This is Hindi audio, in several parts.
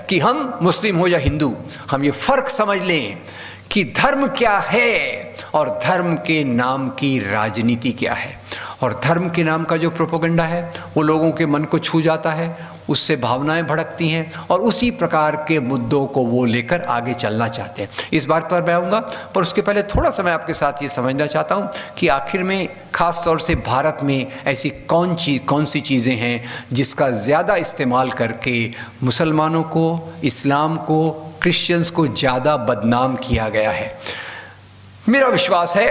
कि हम मुस्लिम हो या हिंदू, हम ये फ़र्क समझ लें कि धर्म क्या है और धर्म के नाम की राजनीति क्या है। और धर्म के नाम का जो प्रोपेगेंडा है वो लोगों के मन को छू जाता है, उससे भावनाएं भड़कती हैं और उसी प्रकार के मुद्दों को वो लेकर आगे चलना चाहते हैं। इस बात पर मैं आऊँगा, पर उसके पहले थोड़ा सा मैं आपके साथ ये समझना चाहता हूँ कि आखिर में ख़ास तौर से भारत में ऐसी कौन सी चीज़ें हैं जिसका ज़्यादा इस्तेमाल करके मुसलमानों को, इस्लाम को, क्रिश्चियंस को ज़्यादा बदनाम किया गया है। मेरा विश्वास है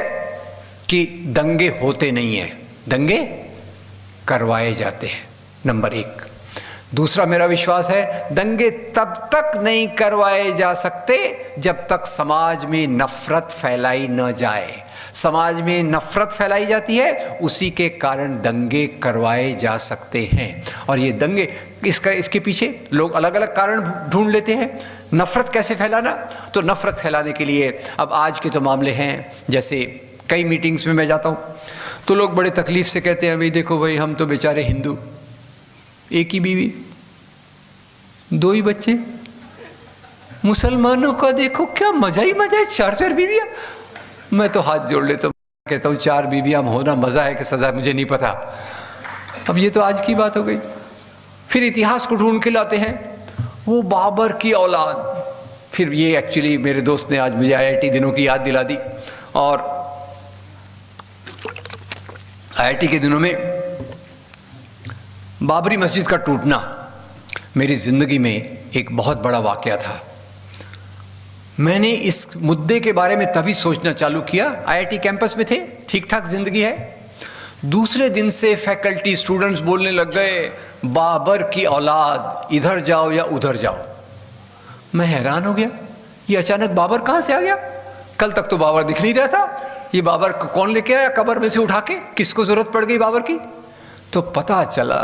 कि दंगे होते नहीं हैं, दंगे करवाए जाते हैं, नंबर एक। दूसरा मेरा विश्वास है दंगे तब तक नहीं करवाए जा सकते जब तक समाज में नफरत फैलाई न जाए। समाज में नफरत फैलाई जाती है, उसी के कारण दंगे करवाए जा सकते हैं। और ये दंगे, इसके पीछे लोग अलग अलग कारण ढूंढ लेते हैं। नफरत कैसे फैलाना, तो नफरत फैलाने के लिए अब आज के तो मामले हैं, जैसे कई मीटिंग्स में मैं जाता हूँ तो लोग बड़े तकलीफ से कहते हैं, भाई देखो भाई हम तो बेचारे हिंदू, एक ही बीवी, 2 ही बच्चे, मुसलमानों का देखो क्या मजा ही मजा है, 4 बीवियां। मैं तो हाथ जोड़ लेता हूँ, कहता हूँ 4 बीवियां होना मजा है कि सजा, मुझे नहीं पता। अब ये तो आज की बात हो गई। फिर इतिहास को ढूंढ के लाते हैं, वो बाबर की औलाद। फिर ये एक्चुअली मेरे दोस्त ने आज मुझे IIT दिनों की याद दिला दी, और IIT के दिनों में बाबरी मस्जिद का टूटना मेरी ज़िंदगी में एक बहुत बड़ा वाक़या था। मैंने इस मुद्दे के बारे में तभी सोचना चालू किया, IIT कैंपस में थे, ठीक ठाक ज़िंदगी है। दूसरे दिन से फैकल्टी, स्टूडेंट्स बोलने लग गए, बाबर की औलाद, इधर जाओ या उधर जाओ। मैं हैरान हो गया, ये अचानक बाबर कहाँ से आ गया? कल तक तो बाबर दिख नहीं रहा था, ये बाबर को कौन लेके आया कब्र में से उठा के? किसको ज़रूरत पड़ गई बाबर की? तो पता चला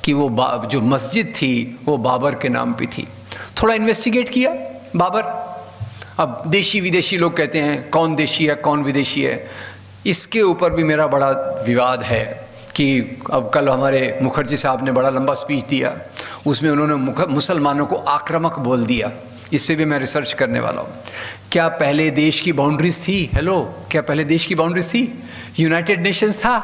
कि वो जो मस्जिद थी वो बाबर के नाम पे थी। थोड़ा इन्वेस्टिगेट किया बाबर। अब देशी विदेशी लोग कहते हैं कौन देशी है कौन विदेशी है, इसके ऊपर भी मेरा बड़ा विवाद है कि अब कल हमारे मुखर्जी साहब ने बड़ा लंबा स्पीच दिया, उसमें उन्होंने मुसलमानों को आक्रामक बोल दिया। इस पर भी मैं रिसर्च करने वाला हूँ। क्या पहले देश की बाउंड्रीज थी? हेलो, क्या पहले देश की बाउंड्रीज थी? यूनाइटेड नेशंस था,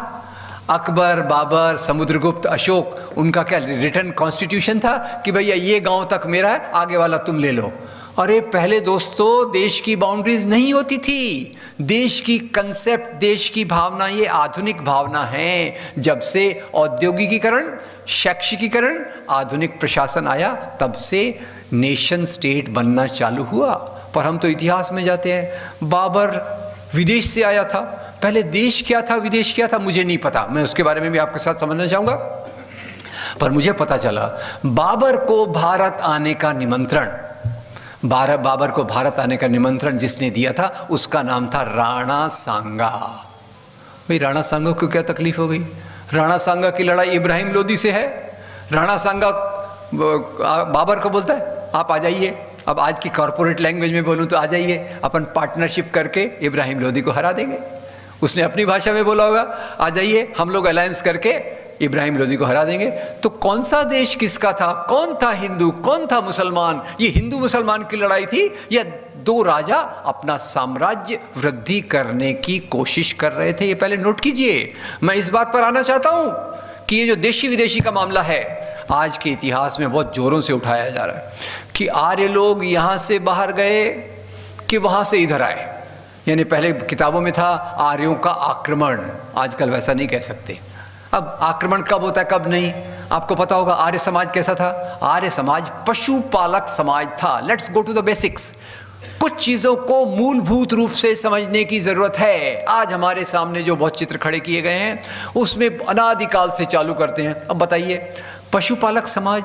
अकबर, बाबर, समुद्रगुप्त, अशोक, उनका क्या रिटन कॉन्स्टिट्यूशन था कि भैया ये गांव तक मेरा है, आगे वाला तुम ले लो? अरे पहले दोस्तों देश की बाउंड्रीज नहीं होती थी। देश की कंसेप्ट, देश की भावना ये आधुनिक भावना है। जब से औद्योगिकीकरण, शैक्षिकीकरण, आधुनिक प्रशासन आया, तब से नेशन स्टेट बनना चालू हुआ। पर हम तो इतिहास में जाते हैं, बाबर विदेश से आया था। पहले देश क्या था विदेश क्या था मुझे नहीं पता, मैं उसके बारे में भी आपके साथ समझना चाहूँगा। पर मुझे पता चला बाबर को भारत आने का निमंत्रण, बाबर को भारत आने का निमंत्रण जिसने दिया था उसका नाम था राणा सांगा। भाई राणा सांगा को क्या तकलीफ हो गई? राणा सांगा की लड़ाई इब्राहिम लोदी से है। राणा सांगा बाबर को बोलता है आप आ जाइए, अब आज की कॉर्पोरेट लैंग्वेज में बोलूँ तो आ जाइए, अपन पार्टनरशिप करके इब्राहिम लोदी को हरा देंगे। उसने अपनी भाषा में बोला होगा आ जाइए हम लोग अलायंस करके इब्राहिम लोदी को हरा देंगे। तो कौन सा देश किसका था? कौन था हिंदू, कौन था मुसलमान? ये हिंदू मुसलमान की लड़ाई थी या 2 राजा अपना साम्राज्य वृद्धि करने की कोशिश कर रहे थे? ये पहले नोट कीजिए। मैं इस बात पर आना चाहता हूं कि ये जो देशी विदेशी का मामला है आज के इतिहास में बहुत जोरों से उठाया जा रहा है कि आर्य लोग यहाँ से बाहर गए कि वहाँ से इधर आए। यानी पहले किताबों में था आर्यों का आक्रमण, आजकल वैसा नहीं कह सकते। अब आक्रमण कब होता है कब नहीं, आपको पता होगा। आर्य समाज कैसा था? आर्य समाज पशुपालक समाज था। Let's go to the basics. कुछ चीज़ों को मूलभूत रूप से समझने की ज़रूरत है। आज हमारे सामने जो बहुत चित्र खड़े किए गए हैं उसमें अनादिकाल से चालू करते हैं। अब बताइए, पशुपालक समाज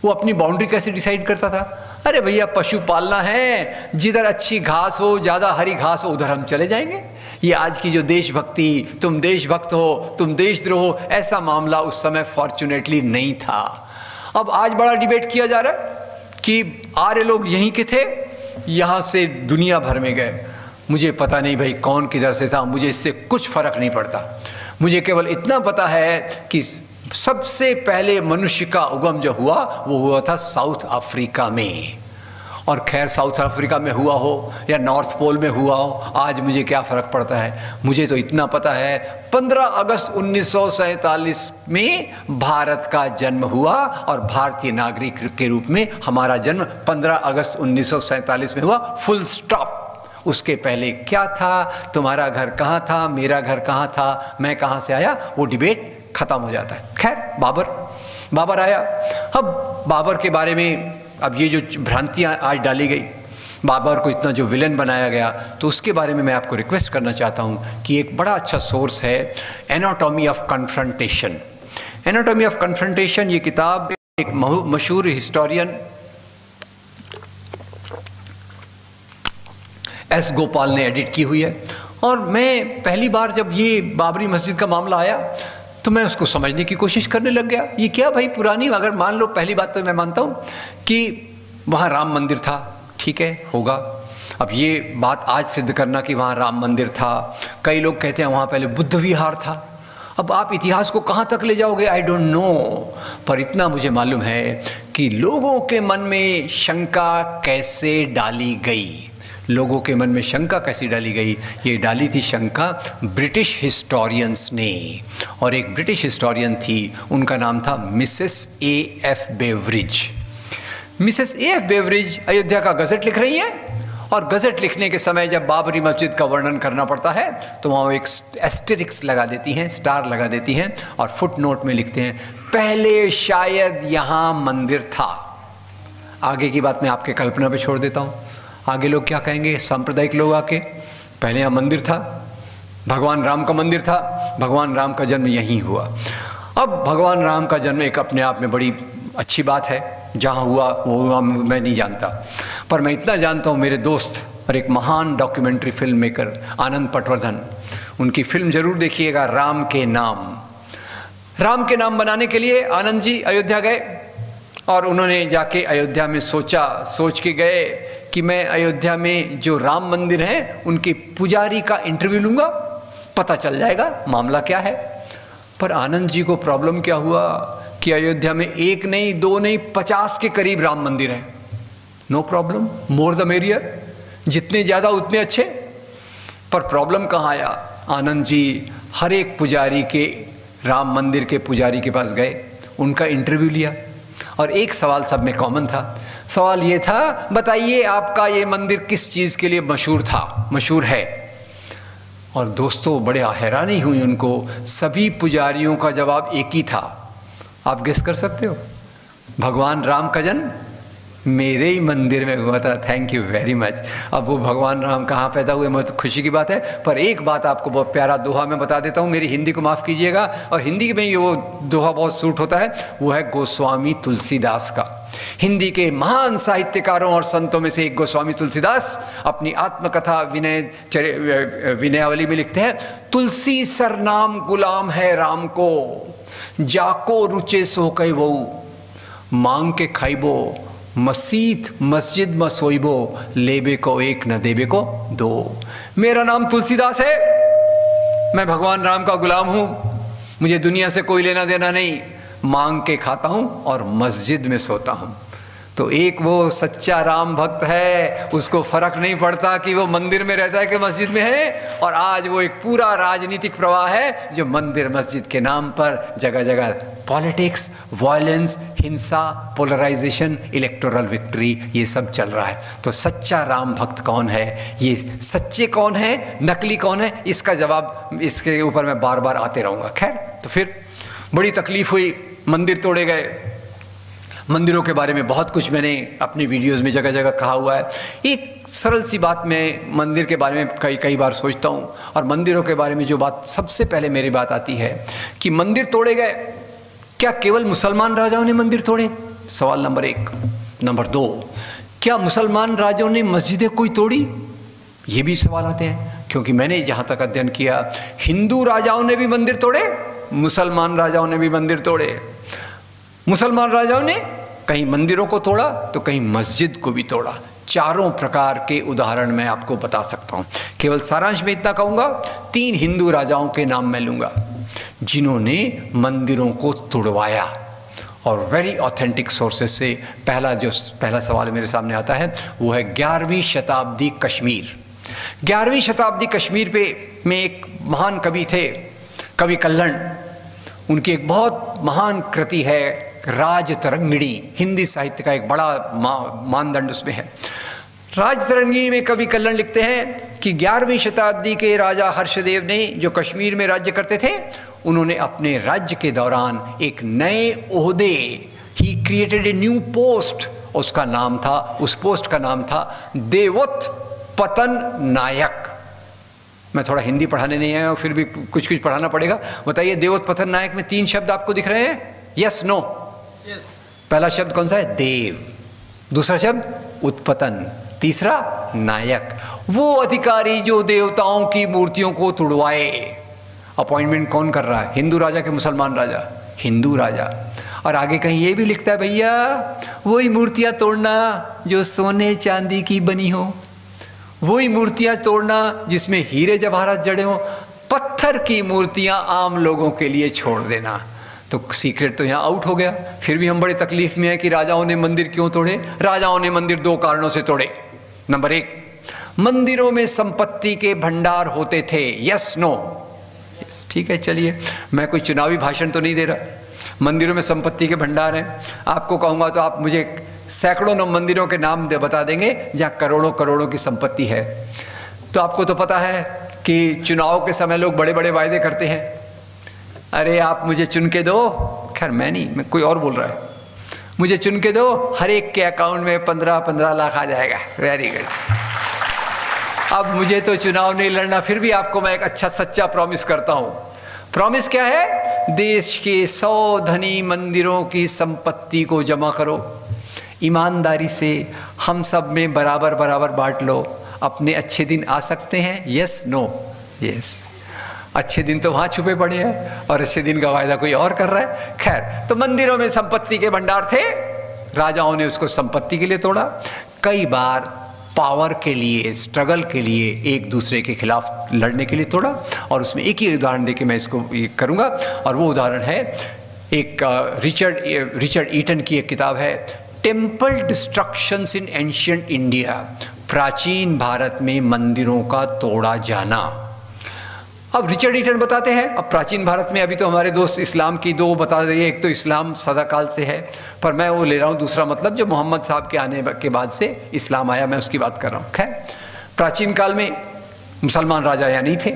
वो अपनी बाउंड्री कैसे डिसाइड करता था? अरे भैया पशु पालना है, जिधर अच्छी घास हो, ज़्यादा हरी घास हो, उधर हम चले जाएंगे। ये आज की जो देशभक्ति, तुम देशभक्त हो, तुम देशद्रोह हो, ऐसा मामला उस समय फॉर्चुनेटली नहीं था। अब आज बड़ा डिबेट किया जा रहा है कि आर्य लोग यहीं के थे, यहाँ से दुनिया भर में गए। मुझे पता नहीं भाई कौन किधर से था, मुझे इससे कुछ फ़र्क नहीं पड़ता। मुझे केवल इतना पता है कि सबसे पहले मनुष्य का उगम जो हुआ वो हुआ था साउथ अफ्रीका में। और खैर साउथ अफ्रीका में हुआ हो या नॉर्थ पोल में हुआ हो, आज मुझे क्या फ़र्क पड़ता है। मुझे तो इतना पता है 15 अगस्त 1947 में भारत का जन्म हुआ और भारतीय नागरिक के रूप में हमारा जन्म 15 अगस्त 1947 में हुआ, फुल स्टॉप। उसके पहले क्या था, तुम्हारा घर कहाँ था, मेरा घर कहाँ था, मैं कहाँ से आया, वो डिबेट ख़त्म हो जाता है। खैर बाबर आया। अब बाबर के बारे में अब ये जो भ्रांतियाँ आज डाली गई, बाबर को इतना जो विलन बनाया गया, तो उसके बारे में मैं आपको रिक्वेस्ट करना चाहता हूँ कि एक बड़ा अच्छा सोर्स है anatomy of confrontation. Anatomy of confrontation ये किताब एक मशहूर हिस्टोरियन एस गोपाल ने एडिट की हुई है। और मैं पहली बार जब ये बाबरी मस्जिद का मामला आया तो मैं उसको समझने की कोशिश करने लग गया। ये क्या भाई पुरानी, अगर मान लो, पहली बात तो मैं मानता हूँ कि वहाँ राम मंदिर था, ठीक है, होगा। अब ये बात आज सिद्ध करना कि वहाँ राम मंदिर था, कई लोग कहते हैं वहाँ पहले बुद्ध विहार था। अब आप इतिहास को कहाँ तक ले जाओगे, आई डोंट नो, पर इतना मुझे मालूम है कि लोगों के मन में शंका कैसे डाली गई। लोगों के मन में शंका कैसी डाली गई, ये डाली थी शंका ब्रिटिश हिस्टोरियंस ने। और एक ब्रिटिश हिस्टोरियन थी, उनका नाम था Mrs A.F. Beveridge. Mrs A.F. Beveridge Ayodhya का गज़ट लिख रही हैं, और गज़ट लिखने के समय जब बाबरी मस्जिद का वर्णन करना पड़ता है तो वहाँ एक एस्टेरिक्स लगा देती हैं, स्टार लगा देती हैं, और फुट नोट में लिखते हैं पहले शायद यहाँ मंदिर था। आगे की बात मैं आपके कल्पना पे छोड़ देता हूँ। आगे लोग क्या कहेंगे, सांप्रदायिक लोग आके, पहले यहाँ मंदिर था, भगवान राम का मंदिर था, भगवान राम का जन्म यहीं हुआ। अब भगवान राम का जन्म एक अपने आप में बड़ी अच्छी बात है, जहाँ हुआ वो हुआ मैं नहीं जानता, पर मैं इतना जानता हूँ, मेरे दोस्त और एक महान डॉक्यूमेंट्री फिल्म मेकर आनंद पटवर्धन, उनकी फिल्म जरूर देखिएगा, राम के नाम। राम के नाम बनाने के लिए आनंद जी अयोध्या गए और उन्होंने जाके अयोध्या में सोच के गए कि मैं अयोध्या में जो राम मंदिर है उनके पुजारी का इंटरव्यू लूँगा, पता चल जाएगा मामला क्या है। पर आनंद जी को प्रॉब्लम क्या हुआ कि अयोध्या में एक नहीं, दो नहीं, 50 के करीब राम मंदिर हैं। No problem, more the merrier, जितने ज़्यादा उतने अच्छे। पर प्रॉब्लम कहाँ आया, आनंद जी हर एक पुजारी के, राम मंदिर के पुजारी के पास गए, उनका इंटरव्यू लिया, और एक सवाल सब में कॉमन था। सवाल ये था, बताइए आपका ये मंदिर किस चीज़ के लिए मशहूर है। और दोस्तों बड़े हैरानी हुई उनको, सभी पुजारियों का जवाब एक ही था। आप गेस कर सकते हो, भगवान राम का जन्म मेरे ही मंदिर में हुआ था। Thank you very much. अब वो भगवान राम कहाँ पैदा हुए, बहुत खुशी की बात है। पर एक बात आपको बहुत प्यारा दोहा में बता देता हूँ, मेरी हिंदी को माफ़ कीजिएगा, और हिंदी में ये वो दोहा बहुत सूट होता है, वो है गोस्वामी तुलसीदास का। हिंदी के महान साहित्यकारों और संतों में से एक गोस्वामी तुलसीदास अपनी आत्मकथा विनयावली में लिखते हैं, तुलसी सरनाम गुलाम है राम को, जाको रुचे सो कई वो, मांग के खाइबो मसीत मस्जिद में सोइबो, लेबे को एक न देबे को दो। मेरा नाम तुलसीदास है, मैं भगवान राम का गुलाम हूँ, मुझे दुनिया से कोई लेना देना नहीं, मांग के खाता हूँ और मस्जिद में सोता हूँ। तो एक वो सच्चा राम भक्त है, उसको फर्क नहीं पड़ता कि वो मंदिर में रहता है कि मस्जिद में है। और आज वो एक पूरा राजनीतिक प्रवाह है जो मंदिर मस्जिद के नाम पर जगह जगह पॉलिटिक्स, वायलेंस, हिंसा, पोलराइजेशन, इलेक्टोरल विक्ट्री, ये सब चल रहा है। तो सच्चा राम भक्त कौन है, ये सच्चे कौन है, नकली कौन है, इसका जवाब, इसके ऊपर मैं बार बार आते रहूँगा। खैर, तो फिर बड़ी तकलीफ हुई, मंदिर तोड़े गए। मंदिरों के बारे में बहुत कुछ मैंने अपनी वीडियोस में जगह जगह कहा हुआ है। एक सरल सी बात मैं मंदिर के बारे में कई बार सोचता हूँ, और मंदिरों के बारे में जो बात सबसे पहले मेरी बात आती है कि मंदिर तोड़े गए, क्या केवल मुसलमान राजाओं ने मंदिर तोड़े? सवाल नंबर 1। नंबर 2, क्या मुसलमान राजाओं ने मस्जिदें कोई तोड़ी? ये भी सवाल आते हैं, क्योंकि मैंने जहाँ तक अध्ययन किया, हिंदू राजाओं ने भी मंदिर तोड़े, मुसलमान राजाओं ने भी मंदिर तोड़े। मुसलमान राजाओं ने कहीं मंदिरों को तोड़ा तो कहीं मस्जिद को भी तोड़ा। चारों प्रकार के उदाहरण मैं आपको बता सकता हूँ। केवल सारांश में इतना कहूँगा, 3 हिंदू राजाओं के नाम मैं लूँगा जिन्होंने मंदिरों को तुड़वाया। और वेरी ऑथेंटिक सोर्सेस से पहला सवाल मेरे सामने आता है वो है 11वीं शताब्दी कश्मीर। 11वीं शताब्दी कश्मीर में एक महान कवि थे, कवि कल्हण। उनकी एक बहुत महान कृति है राजतरंगिणी। हिंदी साहित्य का एक बड़ा मानदंड उसमें है। राजतरंगिणी में कवि कल्हण लिखते हैं कि 11वीं शताब्दी के राजा हर्षदेव ने जो कश्मीर में राज्य करते थे, उन्होंने अपने राज्य के दौरान एक नए ओहदे, he created a new post, उसका नाम था, उस पोस्ट का नाम था देवोत्पतन नायक। मैं थोड़ा हिंदी पढ़ाने नहीं आया, फिर भी कुछ कुछ पढ़ाना पड़ेगा। बताइए, देवोत्पतन नायक में 3 शब्द आपको दिख रहे हैं? Yes, no? पहला शब्द कौन सा है? देव। दूसरा शब्द उत्पतन, तीसरा नायक। वो अधिकारी जो देवताओं की मूर्तियों को तुड़वाए। अपॉइंटमेंट कौन कर रहा है? हिंदू राजा के मुसलमान राजा? हिंदू राजा। और आगे कहीं ये भी लिखता है, भैया वही मूर्तियां तोड़ना जो सोने चांदी की बनी हो, वही मूर्तियां तोड़ना जिसमें हीरे जवाहरात जड़े हो, पत्थर की मूर्तियां आम लोगों के लिए छोड़ देना। तो सीक्रेट तो यहाँ आउट हो गया। फिर भी हम बड़े तकलीफ में हैं कि राजाओं ने मंदिर क्यों तोड़े। राजाओं ने मंदिर 2 कारणों से तोड़े। नंबर 1, मंदिरों में संपत्ति के भंडार होते थे। Yes, no? ठीक है, चलिए, मैं कोई चुनावी भाषण तो नहीं दे रहा। मंदिरों में संपत्ति के भंडार हैं। आपको कहूँगा तो आप मुझे सैकड़ों मंदिरों के नाम बता देंगे जहाँ करोड़ों करोड़ों की संपत्ति है। तो आपको तो पता है कि चुनाव के समय लोग बड़े बड़े वायदे करते हैं। अरे आप मुझे चुन के दो, खैर मैं नहीं, मैं कोई और बोल रहा है, मुझे चुन के दो, हर एक के अकाउंट में 15-15 लाख आ जाएगा। Very good. अब मुझे तो चुनाव नहीं लड़ना, फिर भी आपको मैं एक अच्छा सच्चा प्रॉमिस करता हूँ। प्रॉमिस क्या है? देश के 100 धनी मंदिरों की संपत्ति को जमा करो, ईमानदारी से हम सब में बराबर बराबर बांट लो। अपने अच्छे दिन आ सकते हैं। Yes, no? यस। अच्छे दिन तो वहाँ छुपे पड़े हैं और अच्छे दिन का वायदा कोई और कर रहा है। खैर, तो मंदिरों में संपत्ति के भंडार थे, राजाओं ने उसको संपत्ति के लिए तोड़ा। कई बार पावर के लिए, स्ट्रगल के लिए, एक दूसरे के खिलाफ लड़ने के लिए तोड़ा। और उसमें एक ही उदाहरण देके मैं इसको ये करूँगा, और वो उदाहरण है एक रिचर्ड ईटन की एक किताब है, टेम्पल डिस्ट्रक्शंस इन एंशिएंट इंडिया, प्राचीन भारत में मंदिरों का तोड़ा जाना। अब रिचर्ड ईटन बताते हैं, अब प्राचीन भारत में, अभी तो हमारे दोस्त इस्लाम की 2 बता दिए, एक तो इस्लाम सदाकाल से है, पर मैं वो ले रहा हूँ दूसरा मतलब, जो मोहम्मद साहब के आने के बाद से इस्लाम आया, मैं उसकी बात कर रहा हूँ। खैर, प्राचीन काल में मुसलमान राजा या नहीं थे,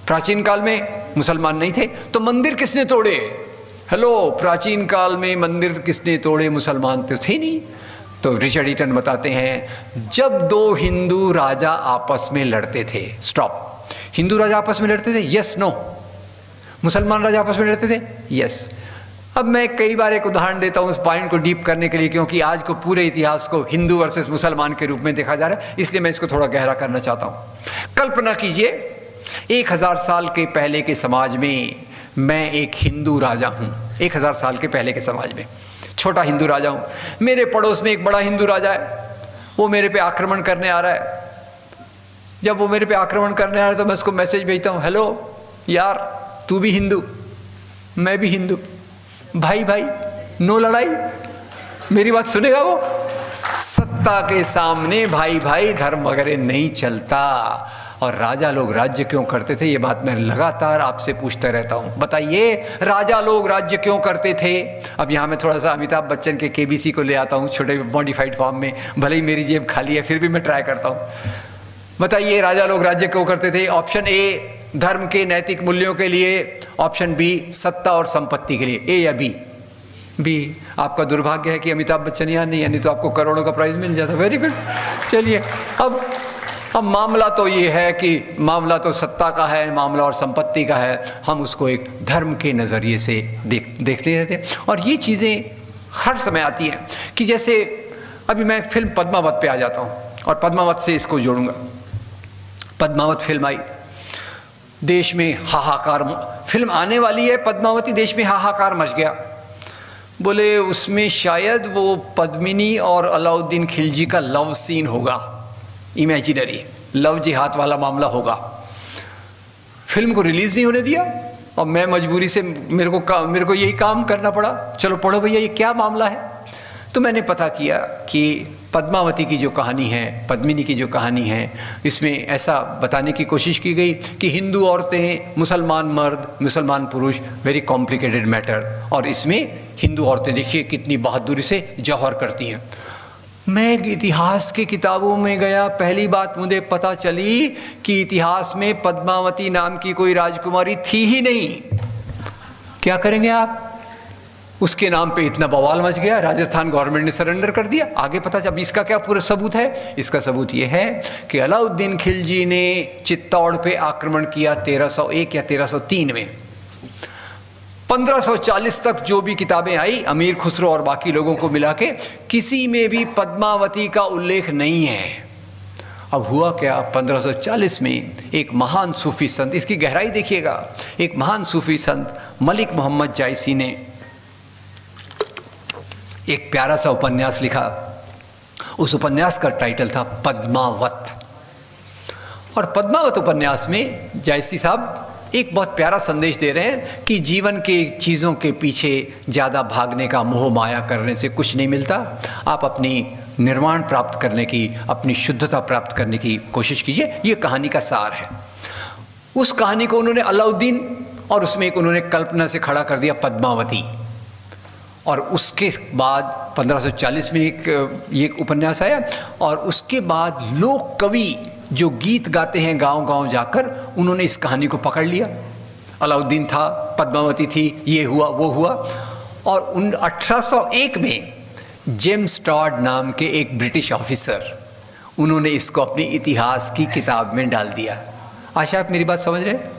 प्राचीन काल में मुसलमान नहीं थे, तो मंदिर किसने तोड़े? हेलो, प्राचीन काल में मंदिर किसने तोड़े? मुसलमान तो थे नहीं। तो रिचर्ड ईटन बताते हैं, जब 2 हिंदू राजा आपस में लड़ते थे, स्टॉप, हिंदू राजा आपस में लड़ते थे? Yes, no? मुसलमान राजा आपस में लड़ते थे? यस। अब मैं कई बार एक उदाहरण देता हूँ उस पॉइंट को डीप करने के लिए, क्योंकि आज को पूरे इतिहास को हिंदू वर्सेस मुसलमान के रूप में देखा जा रहा है, इसलिए मैं इसको थोड़ा गहरा करना चाहता हूँ। कल्पना कीजिए, 1000 साल के पहले के समाज में मैं एक हिंदू राजा हूँ। 1000 साल के पहले के समाज में छोटा हिंदू राजा हूँ। मेरे पड़ोस में एक बड़ा हिंदू राजा है, वो मेरे पे आक्रमण करने आ रहा है। जब वो मेरे पे आक्रमण करने आ रहा है तो मैं उसको मैसेज भेजता हूँ, हेलो यार, तू भी हिंदू, मैं भी हिंदू, भाई भाई, नो लड़ाई। मेरी बात सुनेगा वो? सत्ता के सामने भाई भाई धर्म वगैरह नहीं चलता। और राजा लोग राज्य क्यों करते थे, ये बात मैं लगातार आपसे पूछता रहता हूँ। बताइए, राजा लोग राज्य क्यों करते थे? अब यहाँ मैं थोड़ा सा अमिताभ बच्चन के KBC को ले आता हूँ, छोटे मॉडिफाइड फॉर्म में, भले ही मेरी जेब खाली है फिर भी मैं ट्राई करता हूँ। बताइए, राजा लोग राज्य क्यों करते थे? ऑप्शन ए, धर्म के नैतिक मूल्यों के लिए। ऑप्शन बी, सत्ता और संपत्ति के लिए। ए या बी? बी। आपका दुर्भाग्य है कि अमिताभ बच्चन यहाँ नहीं है, नहीं तो आपको करोड़ों का प्राइज मिल जाता। Very good. चलिए, अब मामला तो ये है कि मामला तो सत्ता का है, मामला और संपत्ति का है। हम उसको एक धर्म के नज़रिए से देखते रहते हैं। और ये चीज़ें हर समय आती हैं कि जैसे अभी मैं फिल्म पद्मावत पे आ जाता हूँ, और पद्मावत से इसको जोड़ूंगा। पद्मावत फिल्म आई, देश में हाहाकार, फिल्म आने वाली है पद्मावती, देश में हाहाकार मच गया। बोले उसमें शायद वो पद्मिनी और अलाउद्दीन खिलजी का लव सीन होगा, इमेजिनरी लव जिहाद वाला मामला होगा। फिल्म को रिलीज नहीं होने दिया, और मैं मजबूरी से मेरे को यही काम करना पड़ा, चलो पढ़ो भैया ये क्या मामला है। तो मैंने पता किया कि पद्मावती की जो कहानी है, पद्मिनी की जो कहानी है, इसमें ऐसा बताने की कोशिश की गई कि हिंदू औरतें, मुसलमान मर्द, मुसलमान पुरुष, वेरी कॉम्प्लिकेटेड मैटर, और इसमें हिंदू औरतें देखिए कितनी बहादुरी से जौहर करती हैं। मैं इतिहास की किताबों में गया, पहली बात मुझे पता चली कि इतिहास में पद्मावती नाम की कोई राजकुमारी थी ही नहीं। क्या करेंगे आप? उसके नाम पे इतना बवाल मच गया, राजस्थान गवर्नमेंट ने सरेंडर कर दिया। आगे पता चला, इसका क्या पूरा सबूत है? इसका सबूत ये है कि अलाउद्दीन खिलजी ने चित्तौड़ पे आक्रमण किया 1301 या 1303 में। 1540 तक जो भी किताबें आई अमीर खुसरो और बाकी लोगों को मिला के, किसी में भी पद्मावती का उल्लेख नहीं है। अब हुआ क्या, 1540 में एक महान सूफी संत, इसकी गहराई देखिएगा, एक महान सूफी संत मलिक मोहम्मद जायसी ने एक प्यारा सा उपन्यास लिखा। उस उपन्यास का टाइटल था पद्मावत। और पद्मावत उपन्यास में जायसी साहब एक बहुत प्यारा संदेश दे रहे हैं कि जीवन के चीज़ों के पीछे ज़्यादा भागने का, मोह माया करने से कुछ नहीं मिलता। आप अपनी निर्वाण प्राप्त करने की, अपनी शुद्धता प्राप्त करने की कोशिश कीजिए। ये कहानी का सार है। उस कहानी को उन्होंने अलाउद्दीन, और उसमें एक उन्होंने कल्पना से खड़ा कर दिया पद्मावती। और उसके बाद 1540 में ये उपन्यास आया, और उसके बाद लोक कवि जो गीत गाते हैं गांव गांव जाकर, उन्होंने इस कहानी को पकड़ लिया। अलाउद्दीन था, पद्मावती थी, ये हुआ वो हुआ। और 1801 में जेम्स टॉड नाम के एक ब्रिटिश ऑफिसर, उन्होंने इसको अपनी इतिहास की किताब में डाल दिया। आशा आप मेरी बात समझ रहे हैं?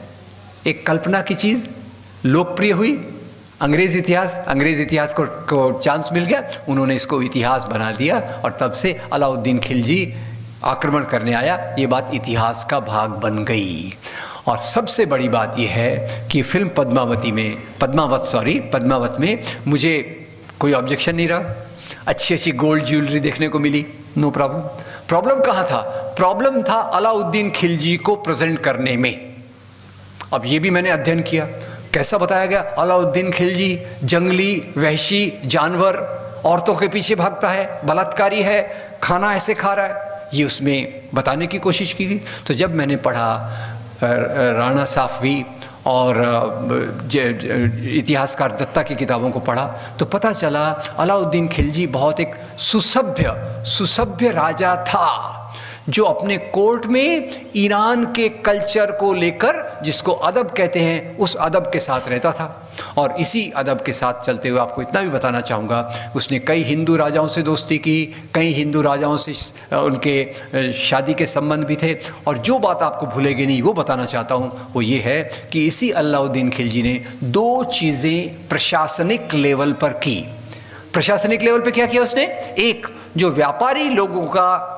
एक कल्पना की चीज़ लोकप्रिय हुई, अंग्रेज़ इतिहास को चांस मिल गया, उन्होंने इसको इतिहास बना दिया, और तब से अलाउद्दीन खिलजी आक्रमण करने आया, ये बात इतिहास का भाग बन गई। और सबसे बड़ी बात यह है कि फिल्म पद्मावत में मुझे कोई ऑब्जेक्शन नहीं रहा। अच्छी गोल्ड ज्वेलरी देखने को मिली, नो प्रॉब्लम। प्रॉब्लम कहाँ था? प्रॉब्लम था अलाउद्दीन खिलजी को प्रेजेंट करने में। अब ये भी मैंने अध्ययन किया, कैसा बताया गया? अलाउद्दीन खिलजी जंगली, वहशी जानवर, औरतों के पीछे भागता है, बलात्कारी है, खाना ऐसे खा रहा है, ये उसमें बताने की कोशिश की गई। तो जब मैंने पढ़ा राणा साफवी और इतिहासकार दत्ता की किताबों को पढ़ा, तो पता चला अलाउद्दीन खिलजी बहुत एक सुसभ्य राजा था, जो अपने कोर्ट में ईरान के कल्चर को लेकर, जिसको अदब कहते हैं, उस अदब के साथ रहता था। और इसी अदब के साथ चलते हुए आपको इतना भी बताना चाहूँगा, उसने कई हिंदू राजाओं से दोस्ती की, कई हिंदू राजाओं से उनके शादी के संबंध भी थे। और जो बात आपको भूलेगी नहीं, वो बताना चाहता हूँ, वो ये है कि इसी अलाउद्दीन खिलजी ने 2 चीज़ें प्रशासनिक लेवल पर की। प्रशासनिक लेवल पर क्या किया उसने? एक, जो व्यापारी लोगों का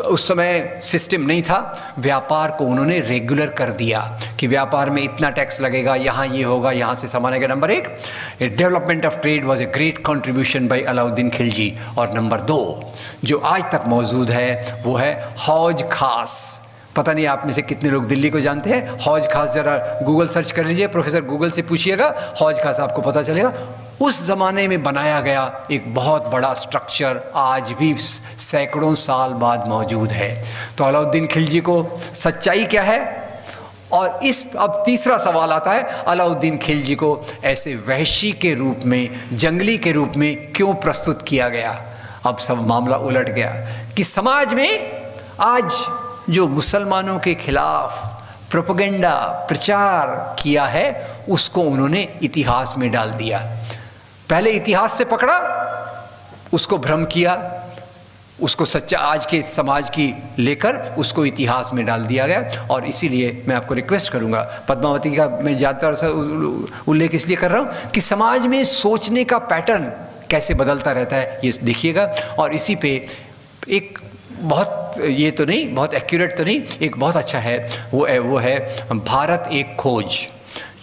उस समय सिस्टम नहीं था, व्यापार को उन्होंने रेगुलर कर दिया कि व्यापार में इतना टैक्स लगेगा, यहाँ ये होगा, यहाँ से सामान आएगा। Number 1, development of trade was a great contribution by Alauddin Khilji. और नंबर 2, जो आज तक मौजूद है, वो है हौज खास। पता नहीं आप में से कितने लोग दिल्ली को जानते हैं हौज खास? जरा गूगल सर्च कर लीजिए, प्रोफेसर गूगल से पूछिएगा, हौज खास आपको पता चलेगा। उस ज़माने में बनाया गया एक बहुत बड़ा स्ट्रक्चर आज भी सैकड़ों साल बाद मौजूद है। तो अलाउद्दीन खिलजी को सच्चाई क्या है? और अब तीसरा सवाल आता है, अलाउद्दीन खिलजी को ऐसे वहशी के रूप में, जंगली के रूप में क्यों प्रस्तुत किया गया? अब सब मामला उलट गया कि समाज में आज जो मुसलमानों के खिलाफ प्रोपेगेंडा, प्रचार किया है, उसको उन्होंने इतिहास में डाल दिया। पहले इतिहास से पकड़ा, उसको भ्रम किया, उसको सच्चा आज के समाज की लेकर उसको इतिहास में डाल दिया गया। और इसीलिए मैं आपको रिक्वेस्ट करूंगा, पद्मावती का मैं ज़्यादातर उल्लेख इसलिए कर रहा हूं कि समाज में सोचने का पैटर्न कैसे बदलता रहता है, ये देखिएगा। और इसी पे एक बहुत, ये तो नहीं, बहुत एक्यूरेट तो नहीं, एक बहुत अच्छा है, वो है भारत एक खोज।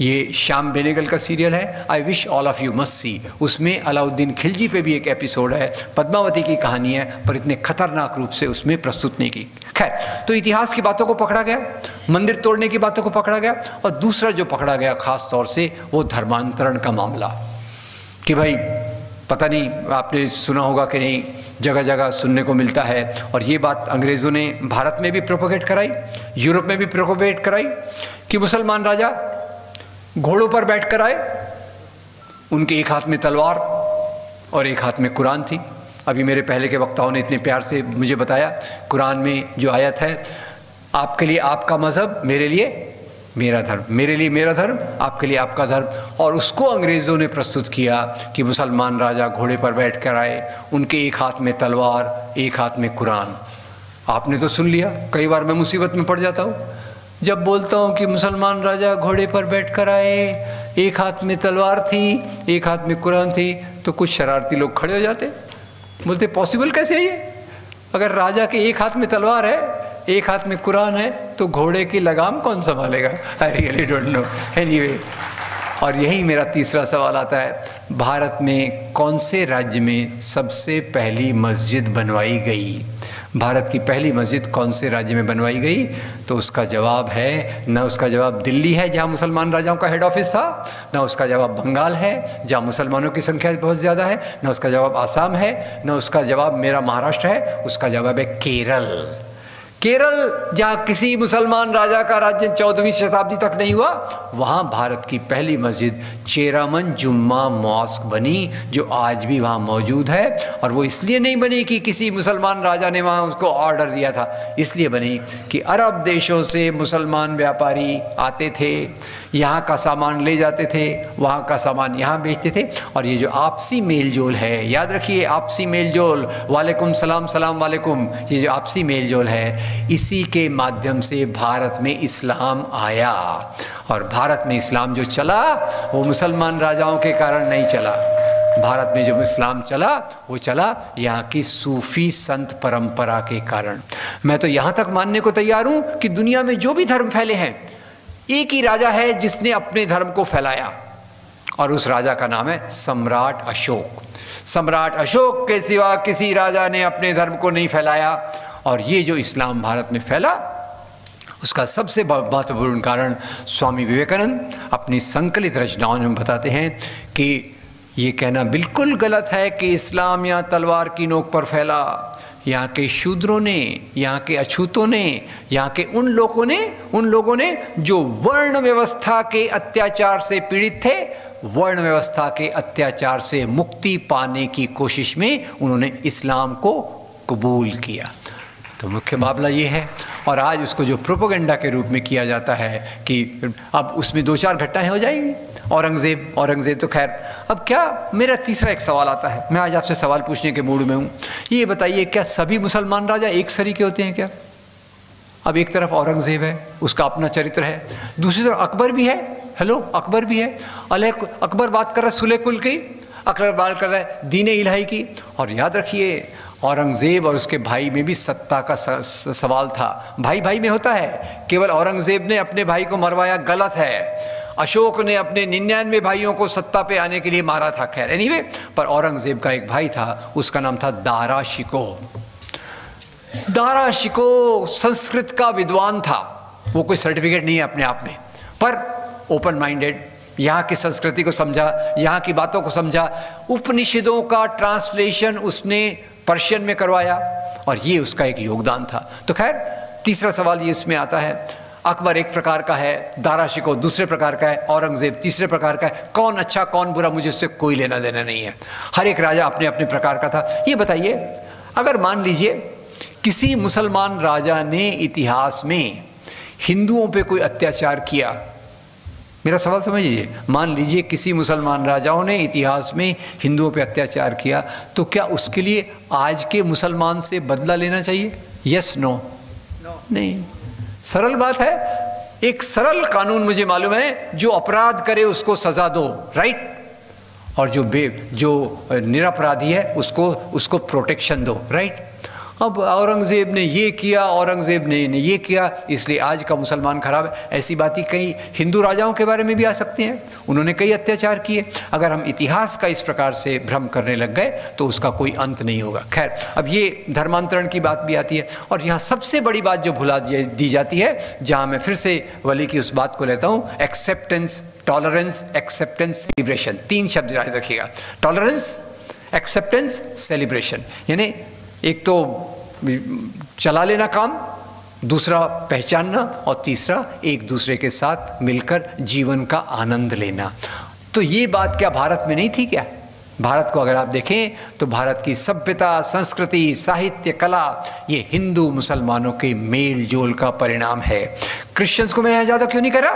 ये श्याम बेनेगल का सीरियल है, I wish all of you must see. उसमें अलाउद्दीन खिलजी पे भी एक एपिसोड है, पद्मावती की कहानी है, पर इतने खतरनाक रूप से उसमें प्रस्तुत नहीं की। खैर, तो इतिहास की बातों को पकड़ा गया, मंदिर तोड़ने की बातों को पकड़ा गया, और दूसरा जो पकड़ा गया खास तौर से वो धर्मांतरण का मामला, कि भाई पता नहीं आपने सुना होगा कि नहीं, जगह जगह सुनने को मिलता है, और ये बात अंग्रेज़ों ने भारत में भी प्रोपोगेट कराई, यूरोप में भी प्रोपोगेट कराई, कि मुसलमान राजा घोड़ों पर बैठकर आए, उनके एक हाथ में तलवार और एक हाथ में कुरान थी। अभी मेरे पहले के वक्ताओं ने इतने प्यार से मुझे बताया, कुरान में जो आयत है, आपके लिए आपका मज़हब, मेरे लिए मेरा धर्म, मेरे लिए मेरा धर्म, आपके लिए आपका धर्म, और उसको अंग्रेज़ों ने प्रस्तुत किया कि मुसलमान राजा घोड़े पर बैठ कर आए, उनके एक हाथ में तलवार, एक हाथ में कुरान। आपने तो सुन लिया, कई बार मैं मुसीबत में पड़ जाता हूँ जब बोलता हूँ कि मुसलमान राजा घोड़े पर बैठ कर आए, एक हाथ में तलवार थी, एक हाथ में कुरान थी, तो कुछ शरारती लोग खड़े हो जाते, बोलते पॉसिबल कैसे है ये? अगर राजा के एक हाथ में तलवार है, एक हाथ में कुरान है, तो घोड़े की लगाम कौन संभालेगा? I really don't know. Anyway, और यही मेरा तीसरा सवाल आता है, भारत में कौन से राज्य में सबसे पहली मस्जिद बनवाई गई? भारत की पहली मस्जिद कौन से राज्य में बनवाई गई? तो उसका जवाब है, न उसका जवाब दिल्ली है जहाँ मुसलमान राजाओं का हेड ऑफिस था, न उसका जवाब बंगाल है जहाँ मुसलमानों की संख्या बहुत ज़्यादा है, न उसका जवाब आसाम है, न उसका जवाब मेरा महाराष्ट्र है, उसका जवाब है केरल। केरल, जहाँ किसी मुसलमान राजा का राज्य 14वीं शताब्दी तक नहीं हुआ, वहाँ भारत की पहली मस्जिद चेरामन जुम्मा मॉस्क बनी, जो आज भी वहाँ मौजूद है। और वो इसलिए नहीं बनी कि किसी मुसलमान राजा ने वहाँ उसको ऑर्डर दिया था, इसलिए बनी कि अरब देशों से मुसलमान व्यापारी आते थे, यहाँ का सामान ले जाते थे, वहाँ का सामान यहाँ बेचते थे, और ये जो आपसी मेल जोल है, याद रखिए आपसी मेल जोल, वालेकुम सलाम सलाम वालेकुम, ये जो आपसी मेल जोल है, इसी के माध्यम से भारत में इस्लाम आया। और भारत में इस्लाम जो चला वो मुसलमान राजाओं के कारण नहीं चला, भारत में जो इस्लाम चला वो चला यहाँ की सूफी संत परंपरा के कारण। मैं तो यहाँ तक मानने को तैयार हूँ कि दुनिया में जो भी धर्म फैले हैं, एक ही राजा है जिसने अपने धर्म को फैलाया, और उस राजा का नाम है सम्राट अशोक। सम्राट अशोक के सिवा किसी राजा ने अपने धर्म को नहीं फैलाया। और ये जो इस्लाम भारत में फैला, उसका सबसे महत्वपूर्ण कारण स्वामी विवेकानंद अपनी संकलित रचनाओं में बताते हैं कि ये कहना बिल्कुल गलत है कि इस्लाम यहाँ तलवार की नोक पर फैला। यहाँ के शूद्रों ने, यहाँ के अछूतों ने, यहाँ के उन लोगों ने जो वर्ण व्यवस्था के अत्याचार से पीड़ित थे, वर्ण व्यवस्था के अत्याचार से मुक्ति पाने की कोशिश में उन्होंने इस्लाम को कबूल किया। तो मुख्य मामला ये है। और आज उसको जो प्रोपेगेंडा के रूप में किया जाता है कि अब उसमें 2-4 घटनाएं हो जाएंगी, औरंगज़ेब तो खैर। अब क्या, मेरा तीसरा एक सवाल आता है, मैं आज आपसे सवाल पूछने के मूड में हूँ। ये बताइए, क्या सभी मुसलमान राजा एक सरी के होते हैं क्या? अब एक तरफ औरंगज़ेब है, उसका अपना चरित्र है, दूसरी तरफ अकबर भी है, अकबर भी है। अकबर बात कर रहा है सुलह कुल की, अकबर बात कर रहा है दीन इलाही की। और याद रखिए, औरंगज़ेब और उसके भाई में भी सत्ता का सवाल था। भाई भाई में होता है, केवल औरंगज़ेब ने अपने भाई को मरवाया, गलत है। अशोक ने अपने 99 भाइयों को सत्ता पे आने के लिए मारा था। खैर एनीवे, पर औरंगज़ेब का एक भाई था, उसका नाम था दारा शिको। दारा शिको संस्कृत का विद्वान था, वो कोई सर्टिफिकेट नहीं है अपने आप में, पर ओपन माइंडेड, यहाँ की संस्कृति को समझा, यहाँ की बातों को समझा। उपनिषदों का ट्रांसलेशन उसने पर्शियन में करवाया, और ये उसका एक योगदान था। तो खैर, तीसरा सवाल ये इसमें आता है, अकबर एक प्रकार का है, दारा शिको दूसरे प्रकार का है, औरंगज़ेब तीसरे प्रकार का है। कौन अच्छा कौन बुरा, मुझे उससे कोई लेना देना नहीं है। हर एक राजा अपने अपने प्रकार का था। ये बताइए, अगर मान लीजिए किसी मुसलमान राजा ने इतिहास में हिंदुओं पे कोई अत्याचार किया, मेरा सवाल समझिए, मान लीजिए किसी मुसलमान राजाओं ने इतिहास में हिंदुओं पे अत्याचार किया, तो क्या उसके लिए आज के मुसलमान से बदला लेना चाहिए? Yes no? नहीं। सरल बात है, एक सरल कानून मुझे मालूम है, जो अपराध करे उसको सजा दो, राइट, और जो निरपराधी है उसको प्रोटेक्शन दो, राइट। अब औरंगज़ेब ने ये किया, औरंगज़ेब ने ये किया, इसलिए आज का मुसलमान खराब है। ऐसी बातें कई हिंदू राजाओं के बारे में भी आ सकती हैं, उन्होंने कई अत्याचार किए। अगर हम इतिहास का इस प्रकार से भ्रम करने लग गए तो उसका कोई अंत नहीं होगा। खैर, अब ये धर्मांतरण की बात भी आती है, और यहाँ सबसे बड़ी बात जो भुला दी जाती है, जहाँ मैं फिर से वली की उस बात को लेता हूँ, एक्सेप्टेंस, टॉलरेंस, एक्सेप्टेंस, सेलिब्रेशन। 3 शब्द याद रखिएगा, टॉलरेंस, एक्सेप्टेंस, सेलिब्रेशन। यानी एक तो चला लेना काम, दूसरा पहचानना, और तीसरा एक दूसरे के साथ मिलकर जीवन का आनंद लेना। तो ये बात क्या भारत में नहीं थी क्या? भारत को अगर आप देखें तो भारत की सभ्यता, संस्कृति, साहित्य, कला, ये हिंदू मुसलमानों के मेल जोल का परिणाम है। क्रिश्चियंस को मैं यहाँ ज़्यादा क्यों नहीं करा?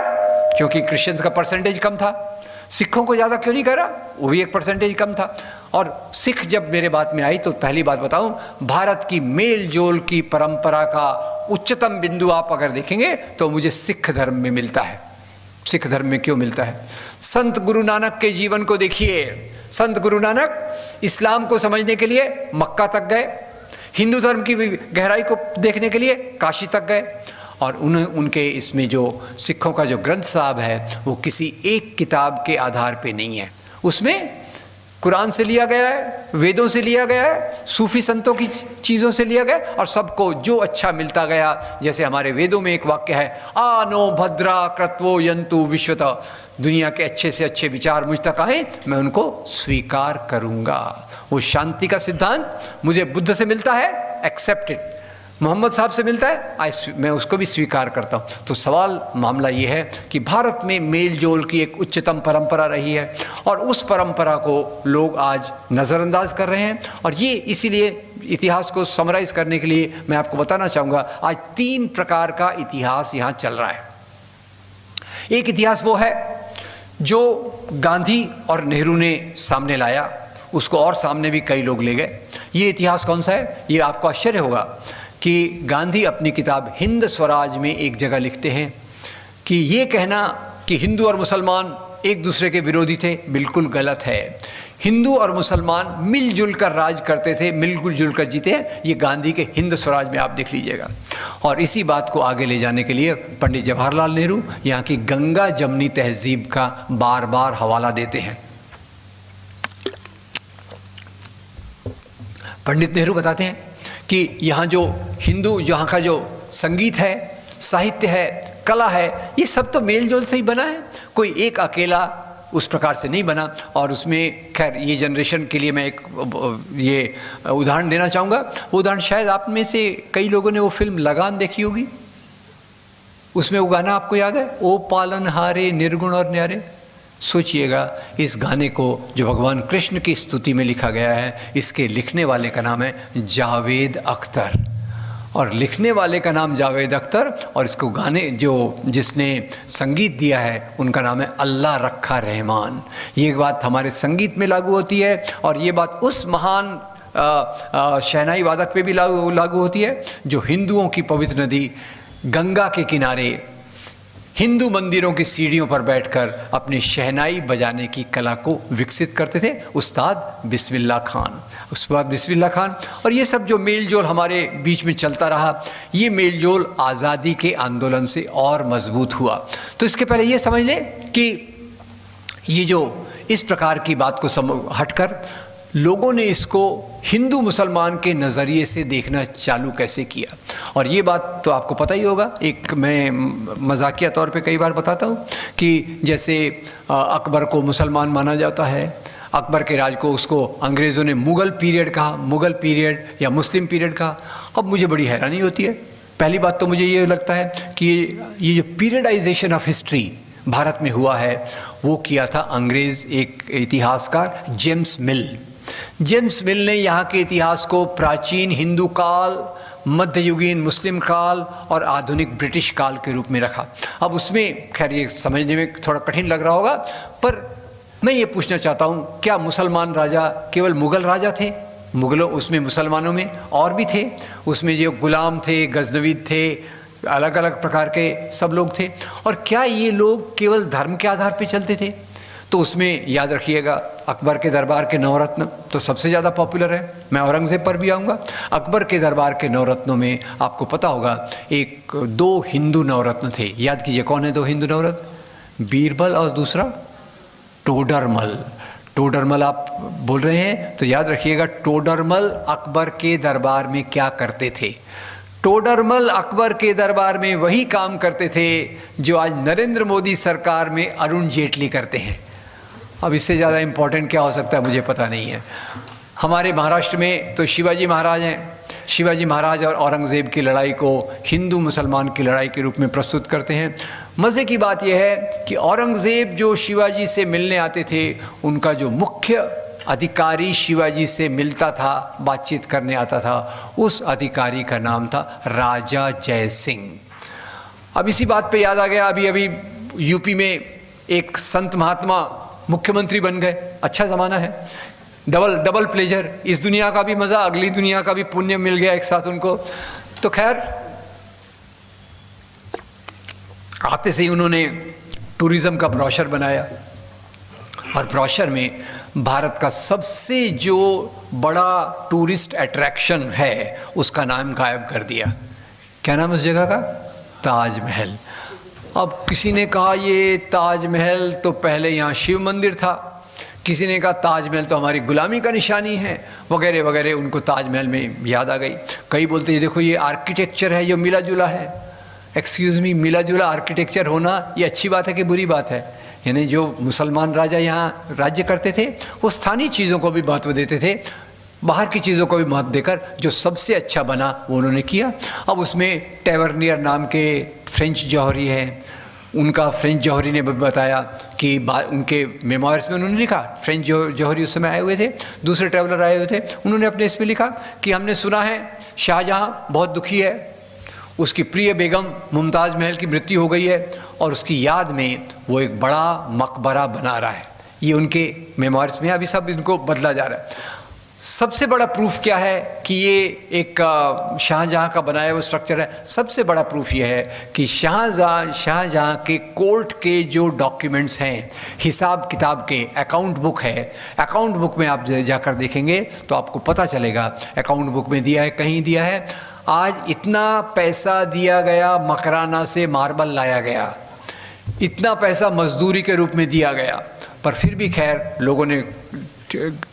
क्योंकि क्रिश्चियंस का परसेंटेज कम था। सिखों को ज़्यादा क्यों नहीं करा? वो भी एक परसेंटेज कम था। और सिख जब मेरे बात में आई तो पहली बात बताऊं, भारत की मेल जोल की परंपरा का उच्चतम बिंदु आप अगर देखेंगे तो मुझे सिख धर्म में मिलता है। सिख धर्म में क्यों मिलता है? संत गुरु नानक के जीवन को देखिए। संत गुरु नानक इस्लाम को समझने के लिए मक्का तक गए, हिंदू धर्म की गहराई को देखने के लिए काशी तक गए, और उनके इसमें जो सिखों का जो ग्रंथ साहब है वो किसी एक किताब के आधार पे नहीं है। उसमें कुरान से लिया गया है, वेदों से लिया गया है, सूफी संतों की चीज़ों से लिया गया, और सबको जो अच्छा मिलता गया। जैसे हमारे वेदों में एक वाक्य है, आनो भद्रा क्रत्वो यंतु विश्वत, दुनिया के अच्छे से अच्छे विचार मुझ तक आए, मैं उनको स्वीकार करूँगा। वो शांति का सिद्धांत मुझे बुद्ध से मिलता है, एक्सेप्टेड। मोहम्मद साहब से मिलता है, मैं उसको भी स्वीकार करता हूँ। तो सवाल मामला ये है कि भारत में मेल जोल की एक उच्चतम परंपरा रही है, और उस परंपरा को लोग आज नज़रअंदाज कर रहे हैं। और ये इसीलिए इतिहास को समराइज़ करने के लिए मैं आपको बताना चाहूँगा, आज 3 प्रकार का इतिहास यहाँ चल रहा है। एक इतिहास वो है जो गांधी और नेहरू ने सामने लाया, उसको और सामने भी कई लोग ले गए। ये इतिहास कौन सा है? ये आपको आश्चर्य होगा कि गांधी अपनी किताब हिंद स्वराज में एक जगह लिखते हैं कि ये कहना कि हिंदू और मुसलमान एक दूसरे के विरोधी थे, बिल्कुल गलत है। हिंदू और मुसलमान मिलजुल कर राज करते थे, मिलजुल कर जीते हैं। ये गांधी के हिंद स्वराज में आप देख लीजिएगा। और इसी बात को आगे ले जाने के लिए पंडित जवाहरलाल नेहरू यहाँ की गंगा जमनी तहजीब का बार बार हवाला देते हैं। पंडित नेहरू बताते हैं कि यहाँ जो हिंदू, यहाँ का जो संगीत है, साहित्य है, कला है, ये सब तो मेल जोल से ही बना है, कोई एक अकेला उस प्रकार से नहीं बना। और उसमें खैर ये जनरेशन के लिए मैं एक ये उदाहरण देना चाहूँगा। वो उदाहरण शायद आप में से कई लोगों ने वो फिल्म लगान देखी होगी। उसमें वो गाना आपको याद है, ओ पालनहारे निर्गुण और न्यारे। सोचिएगा, इस गाने को जो भगवान कृष्ण की स्तुति में लिखा गया है, इसके लिखने वाले का नाम है जावेद अख्तर, और लिखने वाले का नाम जावेद अख्तर, और इसको गाने जिसने संगीत दिया है उनका नाम है अल्लाह रखा रहमान। ये बात हमारे संगीत में लागू होती है, और ये बात उस महान शहनाई वादक पे भी लागू होती है जो हिंदुओं की पवित्र नदी गंगा के किनारे हिंदू मंदिरों की सीढ़ियों पर बैठकर अपनी शहनाई बजाने की कला को विकसित करते थे, उस्ताद बिस्मिल्लाह खान। उसके बाद बिस्मिल्लाह खान, और ये सब जो मेल जोल हमारे बीच में चलता रहा, ये मेल जोल आज़ादी के आंदोलन से और मजबूत हुआ। तो इसके पहले ये समझ लें कि ये जो इस प्रकार की बात को हटकर लोगों ने इसको हिंदू मुसलमान के नज़रिए से देखना चालू कैसे किया। और ये बात तो आपको पता ही होगा, एक मैं मजाकिया तौर पे कई बार बताता हूँ कि जैसे अकबर को मुसलमान माना जाता है, अकबर के राज को उसको अंग्रेज़ों ने मुग़ल पीरियड कहा, मुग़ल पीरियड या मुस्लिम पीरियड कहा। अब मुझे बड़ी हैरानी होती है। पहली बात तो मुझे ये लगता है कि ये जो पीरियडाइजेशन ऑफ हिस्ट्री भारत में हुआ है वो किया था अंग्रेज़ एक इतिहासकार जेम्स मिल। जेम्स मिल ने यहाँ के इतिहास को प्राचीन हिंदू काल, मध्ययुगीन मुस्लिम काल और आधुनिक ब्रिटिश काल के रूप में रखा। अब उसमें खैर ये समझने में थोड़ा कठिन लग रहा होगा, पर मैं ये पूछना चाहता हूँ, क्या मुसलमान राजा केवल मुग़ल राजा थे? मुग़लों उसमें मुसलमानों में और भी थे, उसमें जो गुलाम थे, गजनवीद थे, अलग अलग प्रकार के सब लोग थे। और क्या ये लोग केवल धर्म के आधार पर चलते थे? तो तो उसमें याद रखिएगा अकबर के दरबार के नवरत्न तो सबसे ज़्यादा पॉपुलर है। मैं औरंगज़ेब पर भी आऊँगा। अकबर के दरबार के नवरत्नों में आपको पता होगा दो हिंदू नवरत्न थे। याद कीजिए कौन है दो हिंदू नवरत्न? बीरबल और दूसरा टोडरमल। टोडरमल आप बोल रहे हैं तो याद रखिएगा टोडरमल अकबर के दरबार में क्या करते थे? टोडरमल अकबर के दरबार में वही काम करते थे जो आज नरेंद्र मोदी सरकार में अरुण जेटली करते हैं। अब इससे ज़्यादा इम्पोर्टेंट क्या हो सकता है मुझे पता नहीं है। हमारे महाराष्ट्र में तो शिवाजी महाराज हैं। शिवाजी महाराज और औरंगज़ेब की लड़ाई को हिंदू मुसलमान की लड़ाई के रूप में प्रस्तुत करते हैं। मज़े की बात यह है कि औरंगज़ेब जो शिवाजी से मिलने आते थे, उनका जो मुख्य अधिकारी शिवाजी से मिलता था, बातचीत करने आता था, उस अधिकारी का नाम था राजा जय सिंह। अब इसी बात पे याद आ गया, अभी अभी यूपी में एक संत महात्मा मुख्यमंत्री बन गए। अच्छा ज़माना है, डबल प्लेजर, इस दुनिया का भी मज़ा, अगली दुनिया का भी पुण्य मिल गया एक साथ उनको। तो खैर आते से ही उन्होंने टूरिज़्म का ब्रोशर बनाया और ब्रोशर में भारत का सबसे जो बड़ा टूरिस्ट अट्रैक्शन है उसका नाम गायब कर दिया। क्या नाम उस जगह का? ताजमहल। अब किसी ने कहा ये ताजमहल तो पहले यहाँ शिव मंदिर था, किसी ने कहा ताजमहल तो हमारी गुलामी का निशानी है, वगैरह वगैरह। उनको ताजमहल में याद आ गई। कई बोलते हैं देखो ये आर्किटेक्चर है जो मिला जुला है। एक्सक्यूज़ मी, मिला जुला आर्किटेक्चर होना ये अच्छी बात है कि बुरी बात है? यानी जो मुसलमान राजा यहाँ राज्य करते थे वो स्थानीय चीज़ों को भी महत्व देते थे, बाहर की चीज़ों को भी महत्व देकर जो सबसे अच्छा बना वो उन्होंने किया। अब उसमें टेवर्नियर नाम के फ्रेंच जौहरी हैं, उनका फ्रेंच जौहरी ने बताया कि उनके मेमोयर्स में उन्होंने लिखा, फ्रेंच जौहरी उस समय आए हुए थे, दूसरे ट्रैवलर आए हुए थे, उन्होंने अपने इसमें लिखा कि हमने सुना है शाहजहाँ बहुत दुखी है, उसकी प्रिय बेगम मुमताज़ महल की मृत्यु हो गई है और उसकी याद में वो एक बड़ा मकबरा बना रहा है। ये उनके मेमोयर्स में अभी सब इनको बदला जा रहा है। सबसे बड़ा प्रूफ क्या है कि ये एक शाहजहाँ का बनाया हुआ स्ट्रक्चर है? सबसे बड़ा प्रूफ ये है कि शाहजहाँ के कोर्ट के जो डॉक्यूमेंट्स हैं, हिसाब किताब के, अकाउंट बुक है, अकाउंट बुक में आप जाकर देखेंगे तो आपको पता चलेगा, अकाउंट बुक में दिया है, कहीं दिया है आज इतना पैसा दिया गया, मकराना से मार्बल लाया गया, इतना पैसा मजदूरी के रूप में दिया गया, पर फिर भी खैर लोगों ने